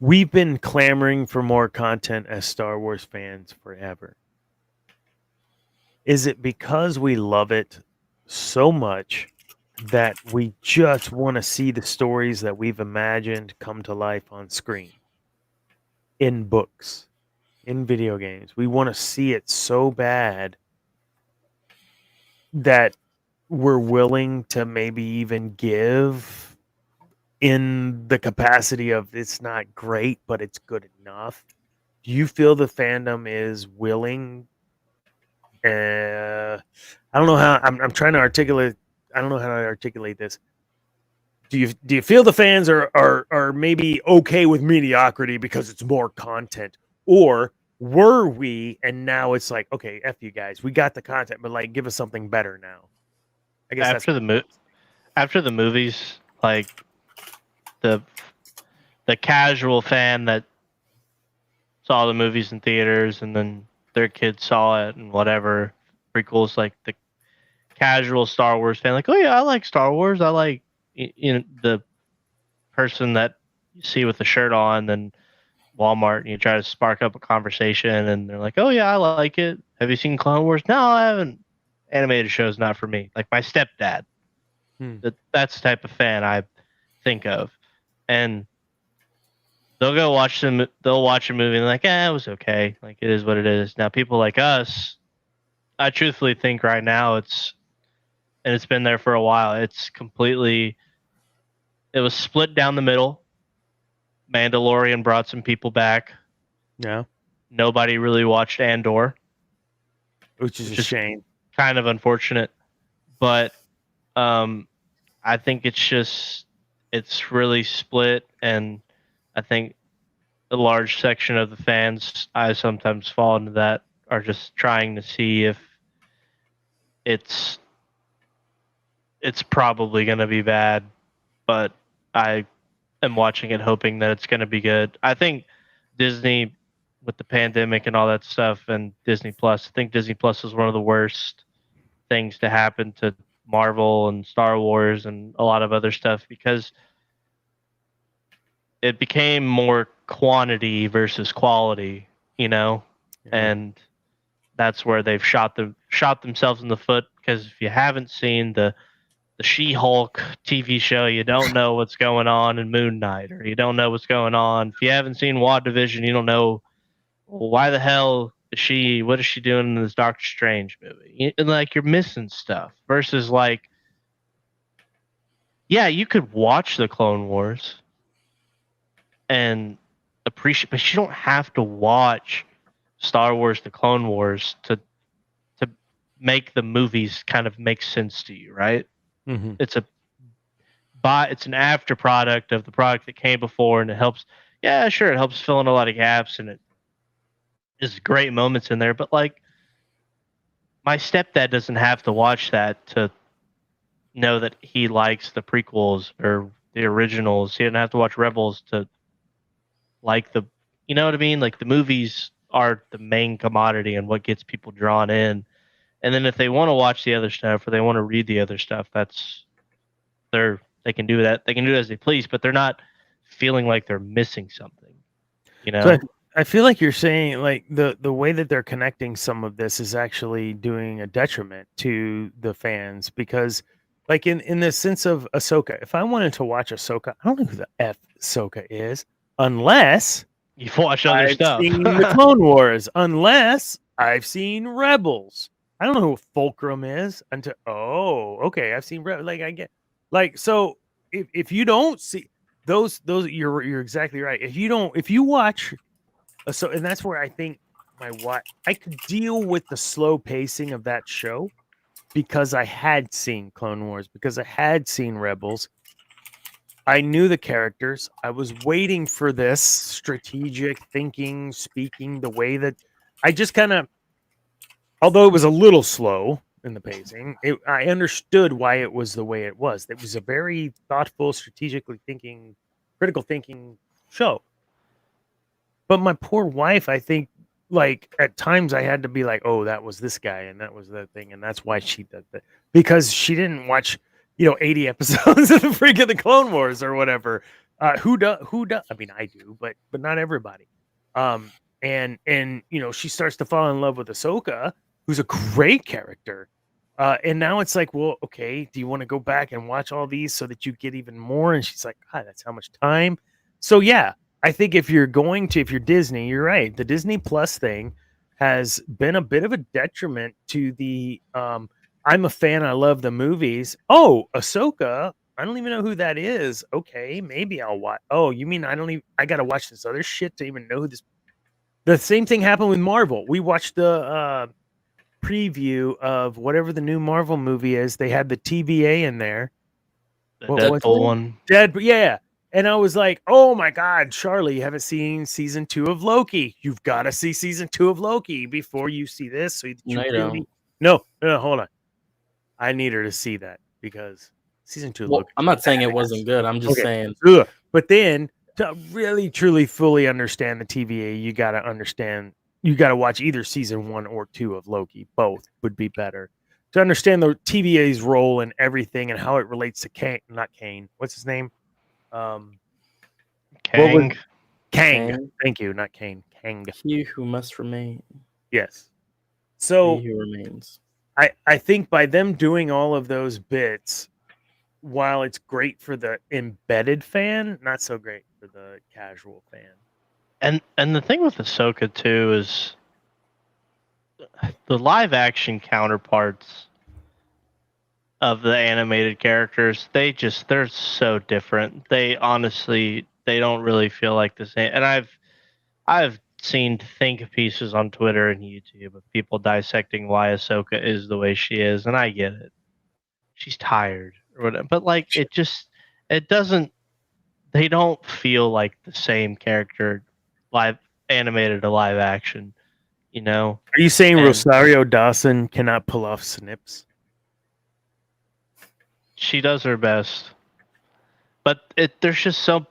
We've been clamoring for more content as Star Wars fans forever. Is it because we love it so much that we just want to see the stories that we've imagined come to life on screen, in books, in video games? We want to see it so bad that we're willing to maybe even give in the capacity of it's not great, but it's good enough. Do you feel the fandom is willing? I don't know how I'm trying to articulate. I don't know how to articulate this. Do you feel the fans are maybe okay with mediocrity because it's more content, or were we and now it's like, okay, f you guys, we got the content, but like give us something better now? I guess After the movies, like the casual fan that saw the movies in theaters and then their kids saw it and whatever prequels, like the casual Star Wars fan, like, oh yeah, I like Star Wars. I like the person that you see with the shirt on and Walmart, and you try to spark up a conversation, and they're like, oh yeah, I like it. Have you seen Clone Wars? No, I haven't. Animated show's not for me. Like my stepdad. That's the type of fan I think of, and they'll watch a movie and like, it was okay. Like it is what it is. Now people like us, I truthfully think right now it's been there for a while. It was split down the middle. Mandalorian brought some people back. Yeah. Nobody really watched Andor, which is a shame. Kind of unfortunate, but I think it's really split, and I think a large section of the fans, I sometimes fall into that, are just trying to see if it's probably going to be bad, but I am watching it hoping that it's going to be good. I think Disney, with the pandemic and all that stuff, and Disney Plus, I think Disney Plus is one of the worst things to happen to Marvel and Star Wars and a lot of other stuff, because it became more quantity versus quality, Yeah. and that's where they've shot themselves in the foot. Because if you haven't seen the She-Hulk TV show, you don't know what's going on in Moon Knight, or you don't know what's going on. If you haven't seen WandaVision, you don't know why the hell is she. What is she doing in this Doctor Strange movie? And like you're missing stuff. Versus like, yeah, you could watch the Clone Wars and appreciate, but you don't have to watch Star Wars: The Clone Wars to make the movies kind of make sense to you, right? Mm-hmm. It's an after product of the product that came before, and it helps. Yeah, sure, it helps fill in a lot of gaps, and it is great moments in there. But like, my stepdad doesn't have to watch that to know that he likes the prequels or the originals. He didn't have to watch Rebels to like the, you know what I mean? Like the movies are the main commodity and what gets people drawn in. And then if they want to watch the other stuff or they want to read the other stuff, they can do that. They can do it as they please, but they're not feeling like they're missing something. You know? So I feel like you're saying like the way that they're connecting some of this is actually doing a detriment to the fans because like in the sense of Ahsoka, if I wanted to watch Ahsoka, I don't know who the F Ahsoka is unless You've watched other I've stuff. seen the Clone Wars, unless I've seen Rebels. I don't know who Fulcrum is until okay, I've seen Rebels. Like I get like so if you don't see those you're exactly right. If you watch so and that's where I think I could deal with the slow pacing of that show because I had seen Clone Wars, because I had seen Rebels. I knew the characters. I was waiting for this strategic thinking, speaking the way that I just kind of, although it was a little slow in the pacing, I understood why it was the way it was. It was a very thoughtful, strategically thinking, critical thinking show. But my poor wife, I think, like at times I had to be like, "Oh, that was this guy, and that was that thing, and that's why she did that," because she didn't watch, 80 episodes of the freaking the Clone Wars or whatever. Who does? Who does? I mean, I do, but not everybody. And she starts to fall in love with Ahsoka, who's a great character. And now it's like, well, okay, do you want to go back and watch all these so that you get even more? And she's like, God, that's how much time. So yeah, I think if you're Disney, you're right. The Disney Plus thing has been a bit of a detriment to the I'm a fan, I love the movies. Oh, Ahsoka, I don't even know who that is. Okay, maybe I'll watch. Oh, you mean I gotta watch this other shit to even know who this. The same thing happened with Marvel. We watched the preview of whatever the new Marvel movie is. They had the TVA in there. The What was Deadpool it? one. Yeah. And I was like, oh my God, Charlie, you haven't seen season 2 of Loki. You've got to see season 2 of Loki before you see this. So that you No, you really... don't. No, hold on. I need her to see that because season 2 of Well, Loki. I'm not saying it wasn't good. I'm just saying. Ugh. But then to really, truly, fully understand the TVA, you got to watch either season 1 or 2 of Loki. Both would be better. To understand the TVA's role and everything and how it relates to not Kane. What's his name? Kang. Kang. Thank you, not Kane. Kang. He who must remain. Yes. So He who remains. I think by them doing all of those bits, while it's great for the embedded fan, not so great for the casual fan. And the thing with Ahsoka too is the live action counterparts of the animated characters, they're so different. They honestly don't really feel like the same. And I've seen think pieces on Twitter and YouTube of people dissecting why Ahsoka is the way she is, and I get it. She's tired or whatever, but like it doesn't. They don't feel like the same character live animated to live action. Are you saying Rosario Dawson cannot pull off snips? She does her best, but there's just so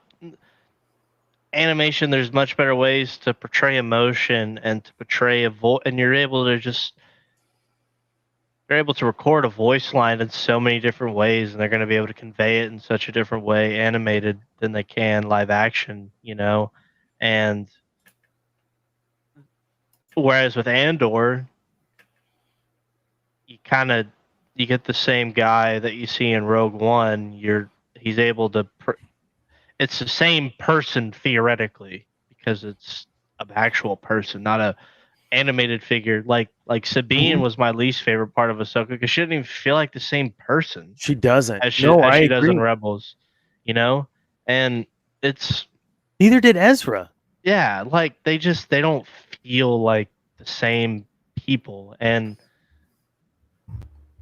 animation. There's much better ways to portray emotion and to portray a voice, and you're able to record a voice line in so many different ways, and they're going to be able to convey it in such a different way animated than they can live action. And whereas with Andor, kind of you get the same guy that you see in Rogue One. He's able to. It's the same person theoretically because it's an actual person, not a animated figure. Like Sabine Mhm. was my least favorite part of Ahsoka because she didn't even feel like the same person She doesn't. as No, I she does in agree. Rebels, and it's Neither did Ezra. yeah, like they don't feel like the same people, and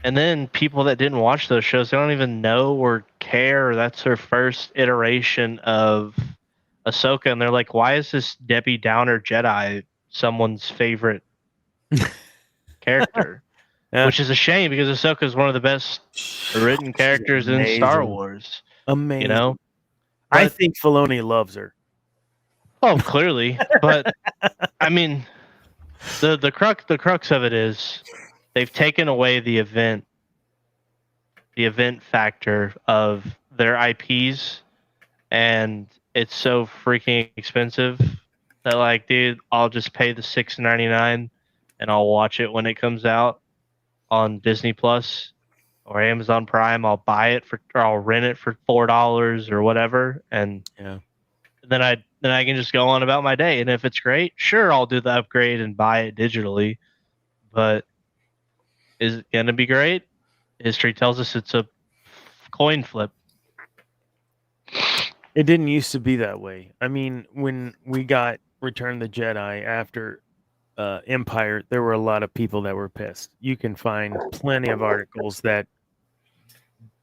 then people that didn't watch those shows, they don't even know or care. That's their first iteration of Ahsoka, and they're like, "Why is this Debbie Downer Jedi someone's favorite character?" Yeah. Which is a shame because Ahsoka is one of the best written She's characters in Star amazing. Wars. Amazing. I But think Filoni loves her. oh, clearly, but I mean, the crux of it is they've taken away the event factor of their IPs, and it's so freaking expensive that like, dude, I'll just pay the $6.99 and I'll watch it when it comes out on Disney Plus or Amazon Prime. I'll buy it or I'll rent it for $4 or whatever, and Yeah. then I can just go on about my day. And if it's great, sure, I'll do the upgrade and buy it digitally. But is it gonna be great? History tells us it's a coin flip. It didn't used to be that way. I mean, when we got Return of the Jedi after Empire, there were a lot of people that were pissed. You can find plenty of articles that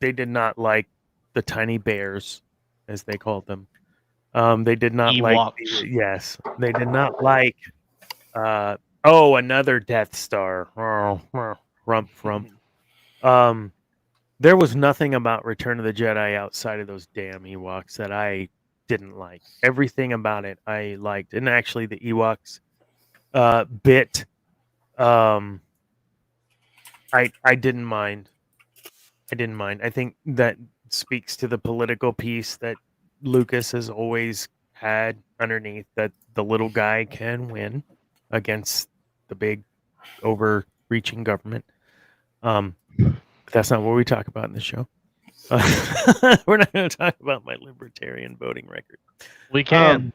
they did not like the tiny bears, as they called them. They did not like Ewoks. yes, they did not like another Death Star. Rump rump. There was nothing about Return of the Jedi outside of those damn Ewoks that I didn't like. Everything about it I liked. And actually the Ewoks bit I didn't mind. I didn't mind. I think that speaks to the political piece that Lucas has always had underneath, that the little guy can win against the big overreaching government. That's not what we talk about in the show. We're not going to talk about my libertarian voting record. We can.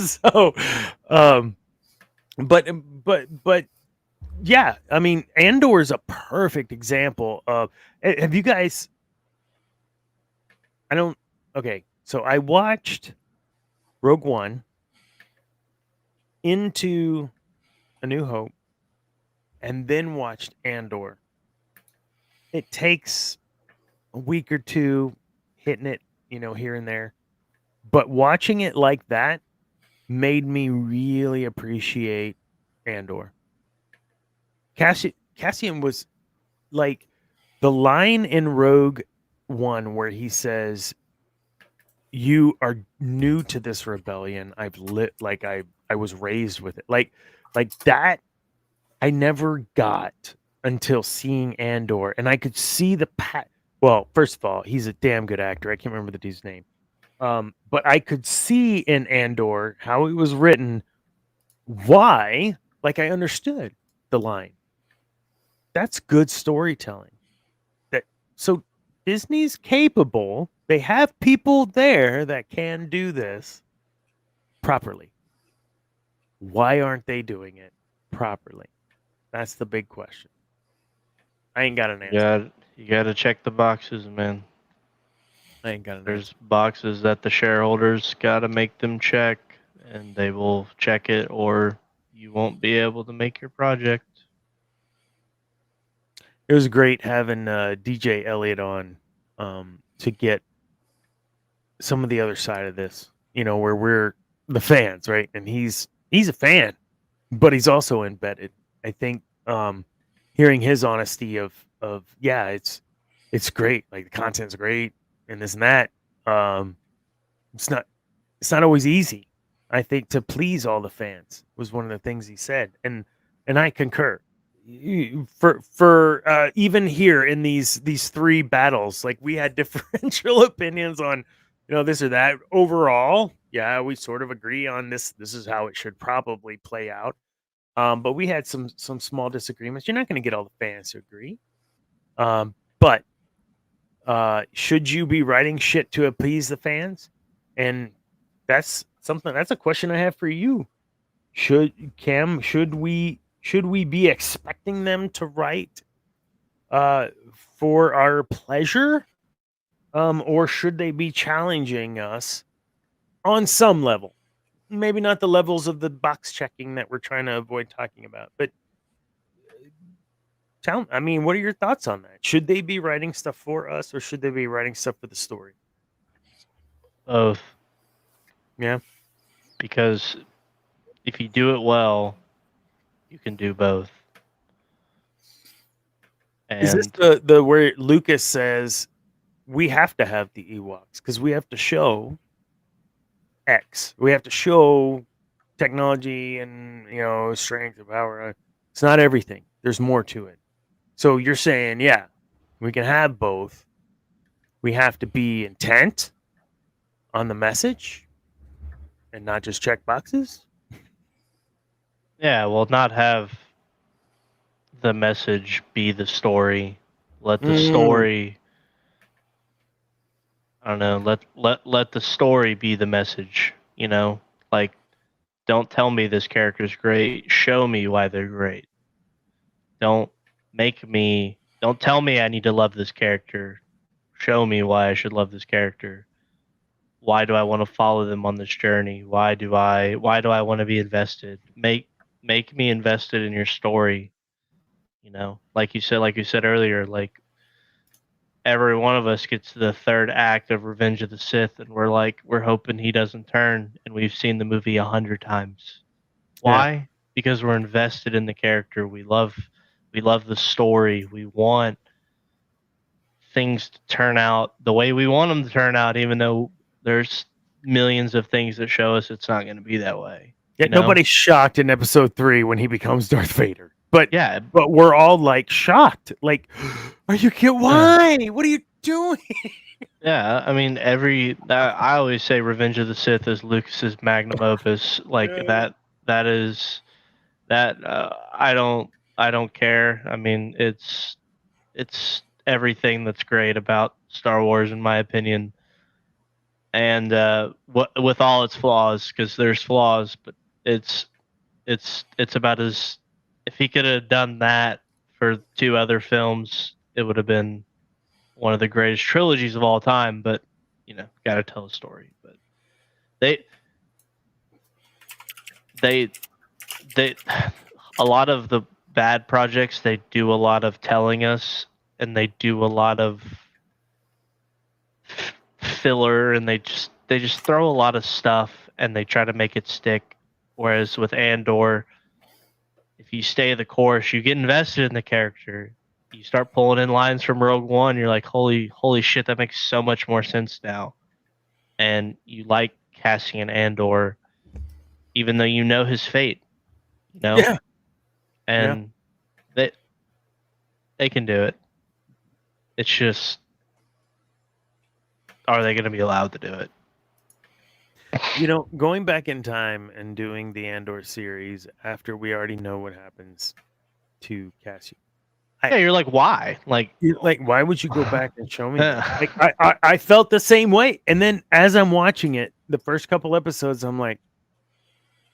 So, but yeah, I mean, Andor is a perfect example of. Have you guys? I don't. Okay, so I watched Rogue One, into A New Hope, and then watched Andor. It takes a week or two hitting it, here and there. But watching it like that made me really appreciate Andor. Cassian was like the line in Rogue One where he says, "You are new to this rebellion. I've lit like I was raised with it." Like that I never got until seeing Andor, and I could see the well, first of all, he's a damn good actor. I can't remember the dude's name. But I could see in Andor how it was written, why, like I understood the line. That's good storytelling. That so Disney's capable. They have people there that can do this properly. Why aren't they doing it properly? That's the big question. I ain't got an answer. You got to check the boxes, man. I ain't got an There's answer. boxes that the shareholders got to make them check, and they will check it, or you won't be able to make your project. It was great having DJ Elliott on to get some of the other side of this, where we're the fans, right? And he's a fan, but he's also embedded. I think hearing his honesty of yeah, it's great, like the content's great and this and that. It's not always easy. I think to please all the fans was one of the things he said, and I concur. For even here in these three battles, like we had differential opinions on this or that. Overall, yeah, we sort of agree on this is how it should probably play out. But we had some small disagreements. You're not going to get all the fans to agree. But should you be writing shit to appease the fans? And that's a question I have for you. Should we be expecting them to write for our pleasure? Or should they be challenging us on some level? Maybe not the levels of the box checking that we're trying to avoid talking about, but what are your thoughts on that? Should they be writing stuff for us, or should they be writing stuff for the story? Both. Yeah. Because if you do it well, you can do both. And Is this the where Lucas says we have to have the Ewoks because we have to show X. We have to show technology and strength and power. It's not everything. There's more to it. So you're saying, yeah, we can have both. We have to be intent on the message and not just check boxes. yeah, well, not have the message be the story. Let the story. I don't know. Let the story be the message. Like, don't tell me this character's great. Show me why they're great. Don't tell me I need to love this character. Show me why I should love this character. Why do I want to follow them on this journey? Why do I want to be invested? Make me invested in your story. Like you said earlier, like every one of us gets to the third act of Revenge of the Sith, and we're hoping he doesn't turn, and we've seen the movie 100 times. Why? Yeah. Because we're invested in the character. We love the story. We want things to turn out the way we want them to turn out, even though there's millions of things that show us it's not going to be that way. Yeah, nobody's shocked in episode 3 when he becomes Darth Vader. But yeah, but we're all like shocked. Like, are you kidding? Why? What are you doing? Yeah, I mean, I always say Revenge of the Sith is Lucas's magnum opus. Like that is that I don't care. I mean, it's everything that's great about Star Wars, in my opinion. And with all its flaws, because there's flaws, but it's about as if he could have done that for 2 other films, it would have been one of the greatest trilogies of all time. But got to tell a story. But they a lot of the bad projects, they do a lot of telling us, and they do a lot of filler, and they just throw a lot of stuff and they try to make it stick. Whereas with Andor, if you stay the course, you get invested in the character. You start pulling in lines from Rogue One, you're like, holy shit, that makes so much more sense now. And you like Cassian Andor, even though you know his fate. Yeah. And they can do it. It's just, are they going to be allowed to do it? Going back in time and doing the Andor series after we already know what happens to Cassian. Yeah, you're like, why? Like, why would you go back and show me that? Like, I felt the same way. And then as I'm watching it, the first couple episodes, I'm like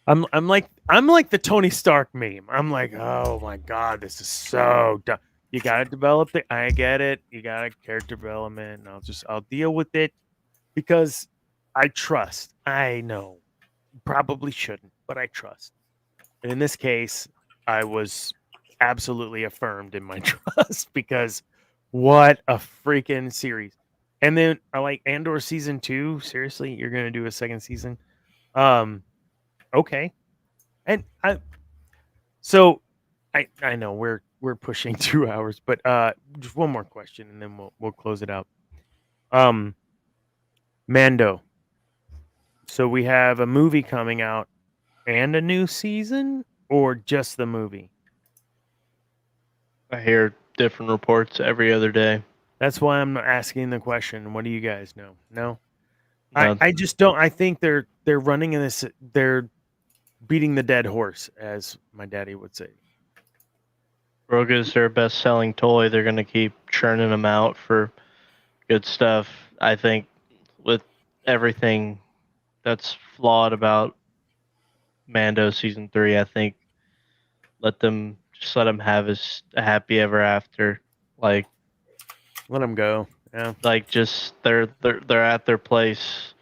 the Tony Stark meme. I'm like, oh my God, this is so dumb. You gotta develop it. I get it. You got a character development, and I'll deal with it because I trust. I know, probably shouldn't, but I trust. And in this case, I was absolutely affirmed in my trust because what a freaking series. And then I like Andor season 2. Seriously, you're gonna do a second season? Okay. And I know we're pushing 2 hours, but just one more question and then we'll close it out. Mando. So we have a movie coming out and a new season, or just the movie? I hear different reports every other day. That's why I'm asking the question. What do you guys know? No? I just don't. I think they're running in this. They're beating the dead horse, as my daddy would say. Grogu is their best-selling toy. They're gonna keep churning them out for good stuff. I think with everything that's flawed about Mando season 3, I think let them have his a happy ever after. Like Let him go. Yeah. just they're at their place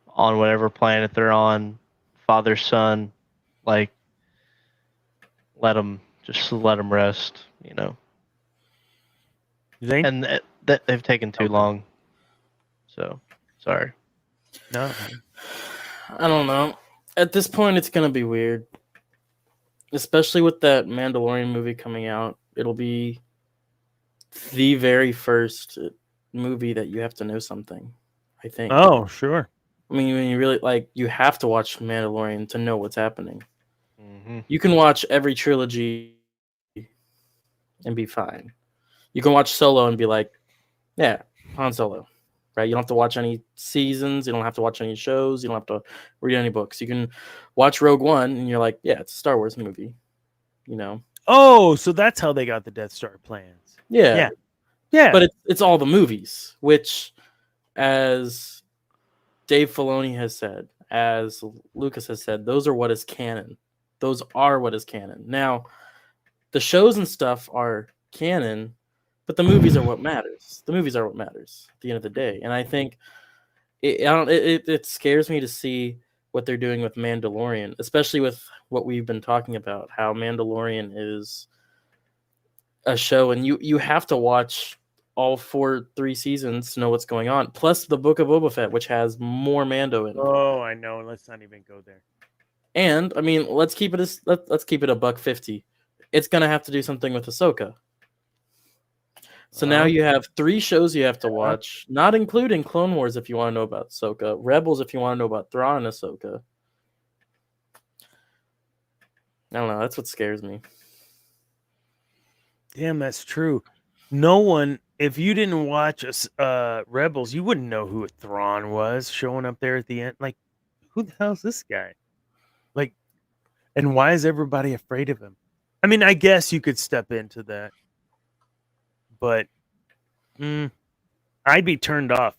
on whatever planet they're on, father son, like let them rest, you know. You think? And that they've taken too Okay. long. So sorry. No. I don't know. At this point, it's gonna be weird, especially with that Mandalorian movie coming out. It'll be the very first movie that you have to know something. I think. Oh, sure. I mean, when you really you have to watch Mandalorian to know what's happening. Mm-hmm. You can watch every trilogy and be fine. You can watch Solo and be like, yeah, Han Solo, right? You don't have to watch any seasons. You don't have to watch any shows. You don't have to read any books. You can watch Rogue One and you're like, yeah, it's a Star Wars movie, you know? Oh, so that's how they got the Death Star plans. Yeah. Yeah. But it's all the movies, which, as Dave Filoni has said, as Lucas has said, those are what is canon. Those are what is canon. Now, the shows and stuff are canon, but the movies are what matters. The movies are what matters at the end of the day. And I think it scares me to see what they're doing with Mandalorian, especially with what we've been talking about, how Mandalorian is a show and you have to watch all 3 seasons to know what's going on. Plus the Book of Boba Fett, which has more Mando in it. Oh, I know. Let's not even go there. And I mean, let's keep it a $1.50. It's gonna have to do something with Ahsoka. So now you have 3 shows you have to watch, not including Clone Wars if you want to know about Ahsoka, Rebels if you want to know about Thrawn and Ahsoka. I don't know. That's what scares me. Damn, that's true. No one, if you didn't watch Rebels, you wouldn't know who Thrawn was showing up there at the end. Like, who the hell's this guy? Like, and why is everybody afraid of him? I mean, I guess you could step into that, but I'd be turned off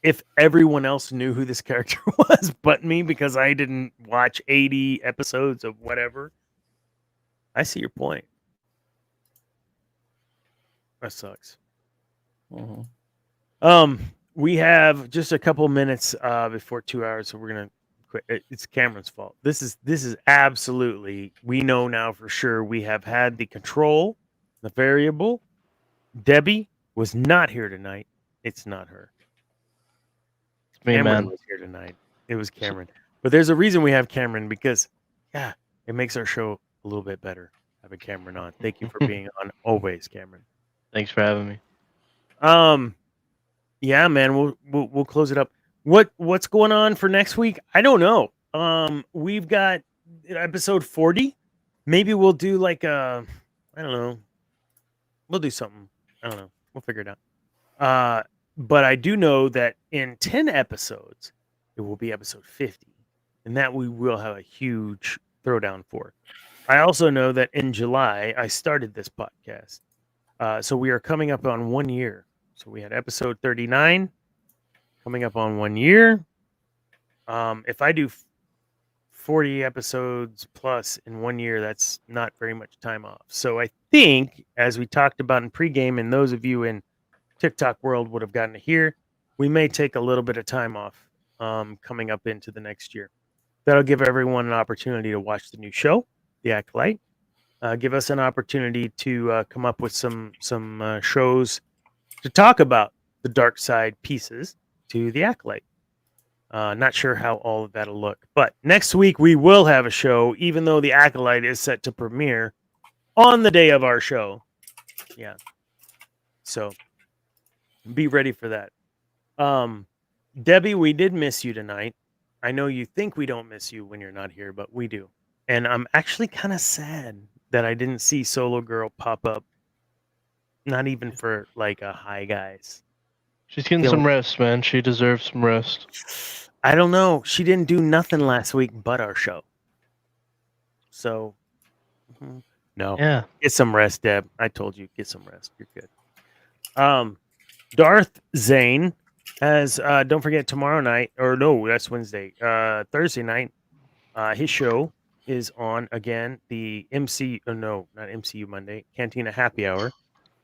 if everyone else knew who this character was but me because I didn't watch 80 episodes of whatever. I see your point. That sucks. Mm-hmm. We have just a couple minutes before 2 hours, so we're gonna quit. It's Cameron's fault. This is absolutely, we know now for sure we have had the control, the variable. Debbie was not here tonight. It's not her. It's me, Cameron man. was here tonight. It was Cameron. But there's a reason we have Cameron because, yeah, it makes our show a little bit better having Cameron on. Thank you for being on always, Cameron. Thanks for having me. Yeah, man, we'll close it up. What's going on for next week? I don't know. We've got episode 40. Maybe we'll do like I don't know. We'll do something. I don't know. We'll figure it out. But I do know that in 10 episodes, it will be episode 50, and that we will have a huge throwdown for. I also know that in July I started this podcast. So we are coming up on 1 year. So we had episode 39 coming up on 1 year. If I do 40 episodes plus in 1 year, that's not very much time off. So I think, as we talked about in pregame, and those of you in TikTok world would have gotten to hear, we may take a little bit of time off coming up into the next year. That'll give everyone an opportunity to watch the new show, The Acolyte. Give us an opportunity to come up with some shows to talk about the dark side pieces to The Acolyte. Not sure how all of that'll look. But next week we will have a show, even though The Acolyte is set to premiere on the day of our show. Yeah. So be ready for that. Debbie, we did miss you tonight. I know you think we don't miss you when you're not here, but we do. And I'm actually kind of sad that I didn't see Solo Girl pop up. Not even for like a hi guys. She's getting some rest, man. She deserves some rest. I don't know. She didn't do nothing last week but our show. So, no. Yeah. Get some rest, Deb. I told you, get some rest. You're good. Darth Zane has don't forget tomorrow night, or no, that's Wednesday. Thursday night, his show is on again, the MC no, not MCU Monday, Cantina Happy Hour.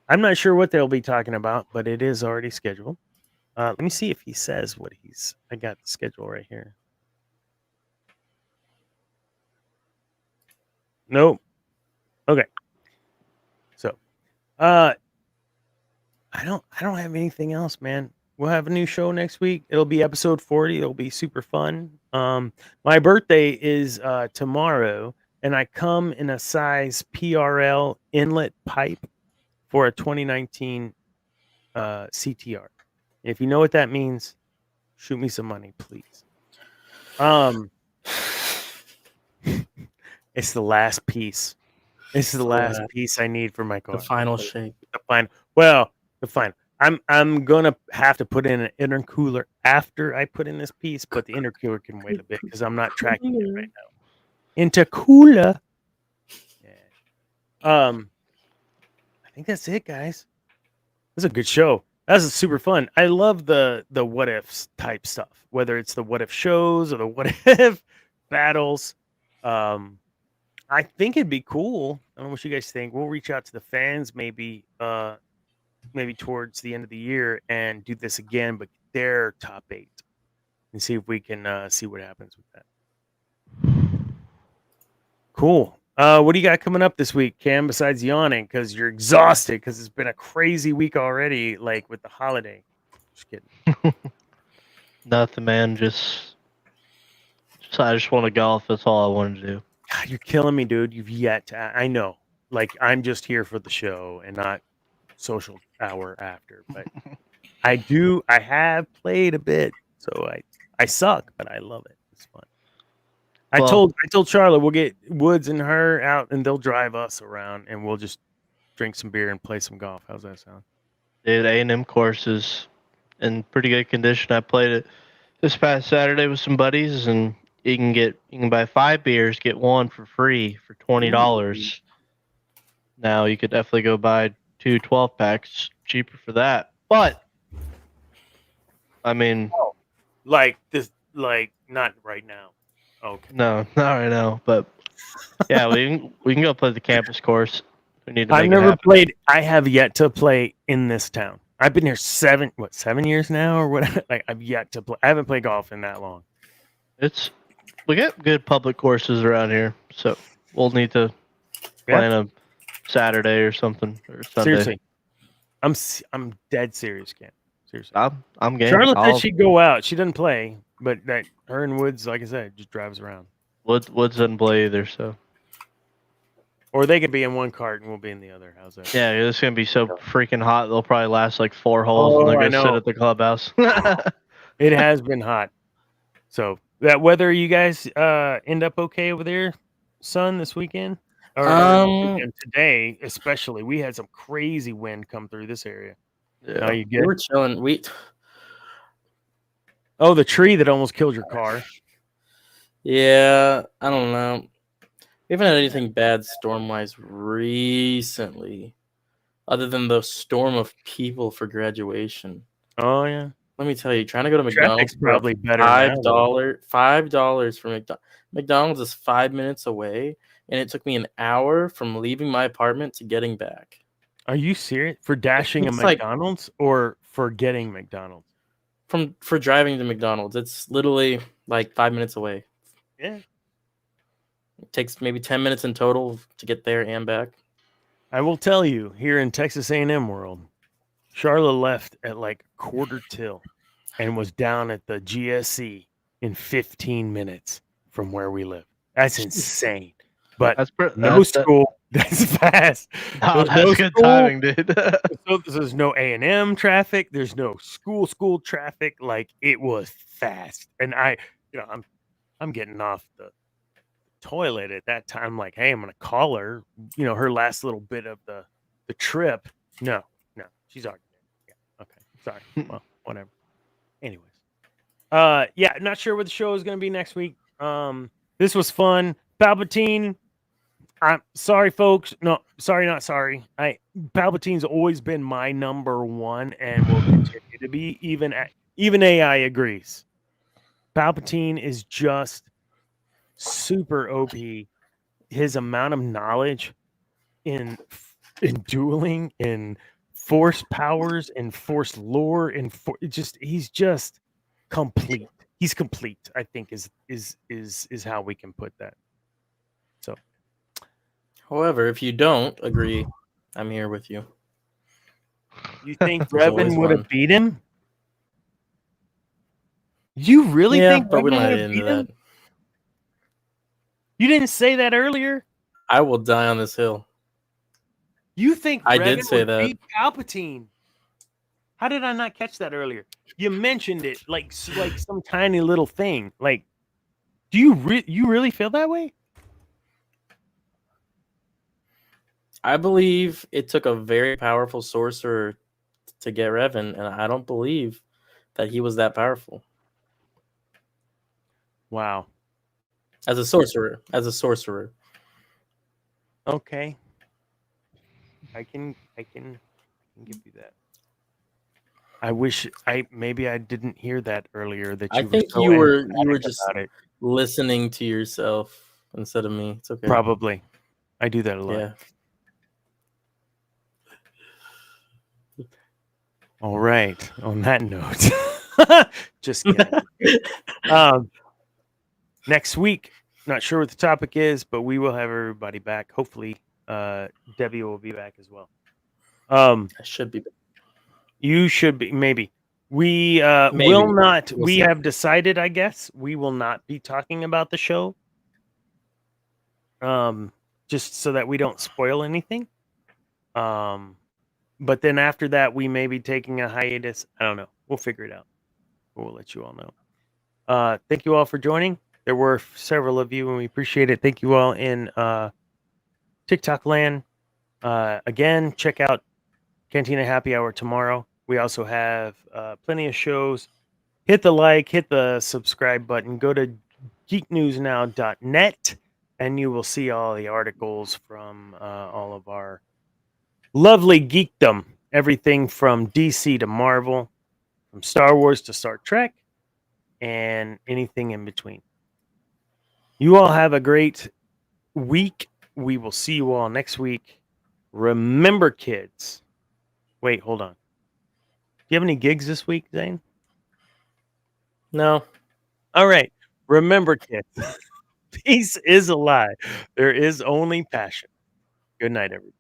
I'm not sure what they'll be talking about, but it is already scheduled. Let me see if he says what he's I got the schedule right here. Nope. Okay. So I don't have anything else, man. We'll have a new show next week. It'll be episode 40. It'll be super fun. My birthday is tomorrow, and I come in a size PRL inlet pipe for a 2019 CTR. If you know what that means, shoot me some money, please. It's the last piece. This is the last piece I need for my car. The final shape. The final. Well, the final. I'm gonna have to put in an intercooler after I put in this piece, but the intercooler can wait a bit because I'm not tracking it right now. Intercooler. Yeah. I think that's it, guys. This is a good show. That was super fun. I love the what ifs type stuff, whether it's the what if shows or the what if battles. I think it'd be cool. I don't know what you guys think. We'll reach out to the fans maybe towards the end of the year and do this again, but their top 8 and see if we can see what happens with that. Cool. What do you got coming up this week, Cam, besides yawning because you're exhausted because it's been a crazy week already, like with the holiday? Just kidding. Nothing, man. I just want to golf. That's all I wanted to do. God, you're killing me, dude. You've yet to. I know. Like, I'm just here for the show and not social hour after. But I have played a bit. So I suck, but I love it. It's fun. I told Charlotte we'll get Woods and her out and they'll drive us around and we'll just drink some beer and play some golf. How's that sound? Dude, A&M course is in pretty good condition. I played it this past Saturday with some buddies, and you can buy 5 beers, get 1 for free for $20. Now you could definitely go buy 2 12-packs cheaper for that. But I mean, like this, like not right now. Okay. No, not right now. But yeah, we can go play the campus course. We need to. I've never played. I have yet to play in this town. I've been here 7 years now or what? Like I've yet to play. I haven't played golf in that long. We get good public courses around here, so we'll need to plan a Saturday or something or Sunday. Seriously, I'm dead serious, Ken. Seriously, I'm game. Charlotte said she'd go out. She doesn't play, but that her and Woods, like I said, just drives around. Woods doesn't play either, so. Or they could be in one cart and we'll be in the other. How's that? Yeah, it's gonna be so freaking hot. They'll probably last like 4 holes, and they're gonna sit at the clubhouse. It has been hot. So that weather, you guys end up okay over there, son, this weekend? Or today, especially, we had some crazy wind come through this area. Yeah, you good? We were chilling. Oh, the tree that almost killed your car. Yeah, I don't know. We haven't had anything bad storm-wise recently, other than the storm of people for graduation. Oh yeah. Let me tell you, trying to go to McDonald's probably better. $5 for McDonald's. McDonald's is 5 minutes away, and it took me an hour from leaving my apartment to getting back. Are you serious? For dashing a McDonald's or for getting McDonald's? For driving to McDonald's, it's literally like 5 minutes away. Yeah. It takes maybe 10 minutes in total to get there and back. I will tell you, here in Texas A&M world, Charlotte left at like 1:15 and was down at the GSC in 15 minutes from where we live. That's insane. But school. That's fast. That's good timing, dude. So there's no A&M traffic. There's no school traffic. Like it was fast. And I'm getting off the toilet at that time. Like, hey, I'm gonna call her. Her last little bit of the trip. No, she's already dead. Yeah, okay, sorry. Well, whatever. Anyways, not sure what the show is gonna be next week. This was fun. Palpatine, I'm sorry, folks. No, sorry, not sorry. Palpatine's always been my number one and will continue to be. Even AI agrees. Palpatine is just super OP. His amount of knowledge in dueling, in force powers, in force lore, he's just complete. He's complete. I think is how we can put that. So, However, if you don't agree, I'm here with you. you think There's always Revan would have one. beat him? You really Yeah, think but we Revan don't would get have into beat him? that. You didn't say that earlier. I will die on this hill. You think I Revan did say would that. beat Palpatine? How did I not catch that earlier? You mentioned it like some tiny little thing. Like, do you really feel that way? I believe it took a very powerful sorcerer to get Revan, and I don't believe that he was that powerful Wow. as a sorcerer. Okay. I can give you that. I wish maybe I didn't hear that earlier. That I you were think so you were emphatic just about it. listening to yourself instead of me. It's okay. Probably, I do that a lot. Yeah. All right. On that note, just kidding. Next week, not sure what the topic is, but we will have everybody back. Hopefully, Debbie will be back as well. I should be. You should be, maybe. We Maybe. will not. We'll we see. have decided, I guess, we will not be talking about the show. Just so that we don't spoil anything. But then after that, we may be taking a hiatus. I don't know. We'll figure it out. We'll let you all know. Thank you all for joining. There were several of you, and we appreciate it. Thank you all in TikTok land. Again, check out Cantina Happy Hour tomorrow. We also have plenty of shows. Hit the like, hit the subscribe button. Go to geeknewsnow.net, and you will see all the articles from all of our lovely geekdom. Everything from DC to Marvel, from Star Wars to Star Trek, and anything in between. You all have a great week. We will see you all next week. Remember, kids. Wait, hold on. Do you have any gigs this week, Zane? No. All right. Remember, kids. Peace is a lie. There is only passion. Good night, everybody.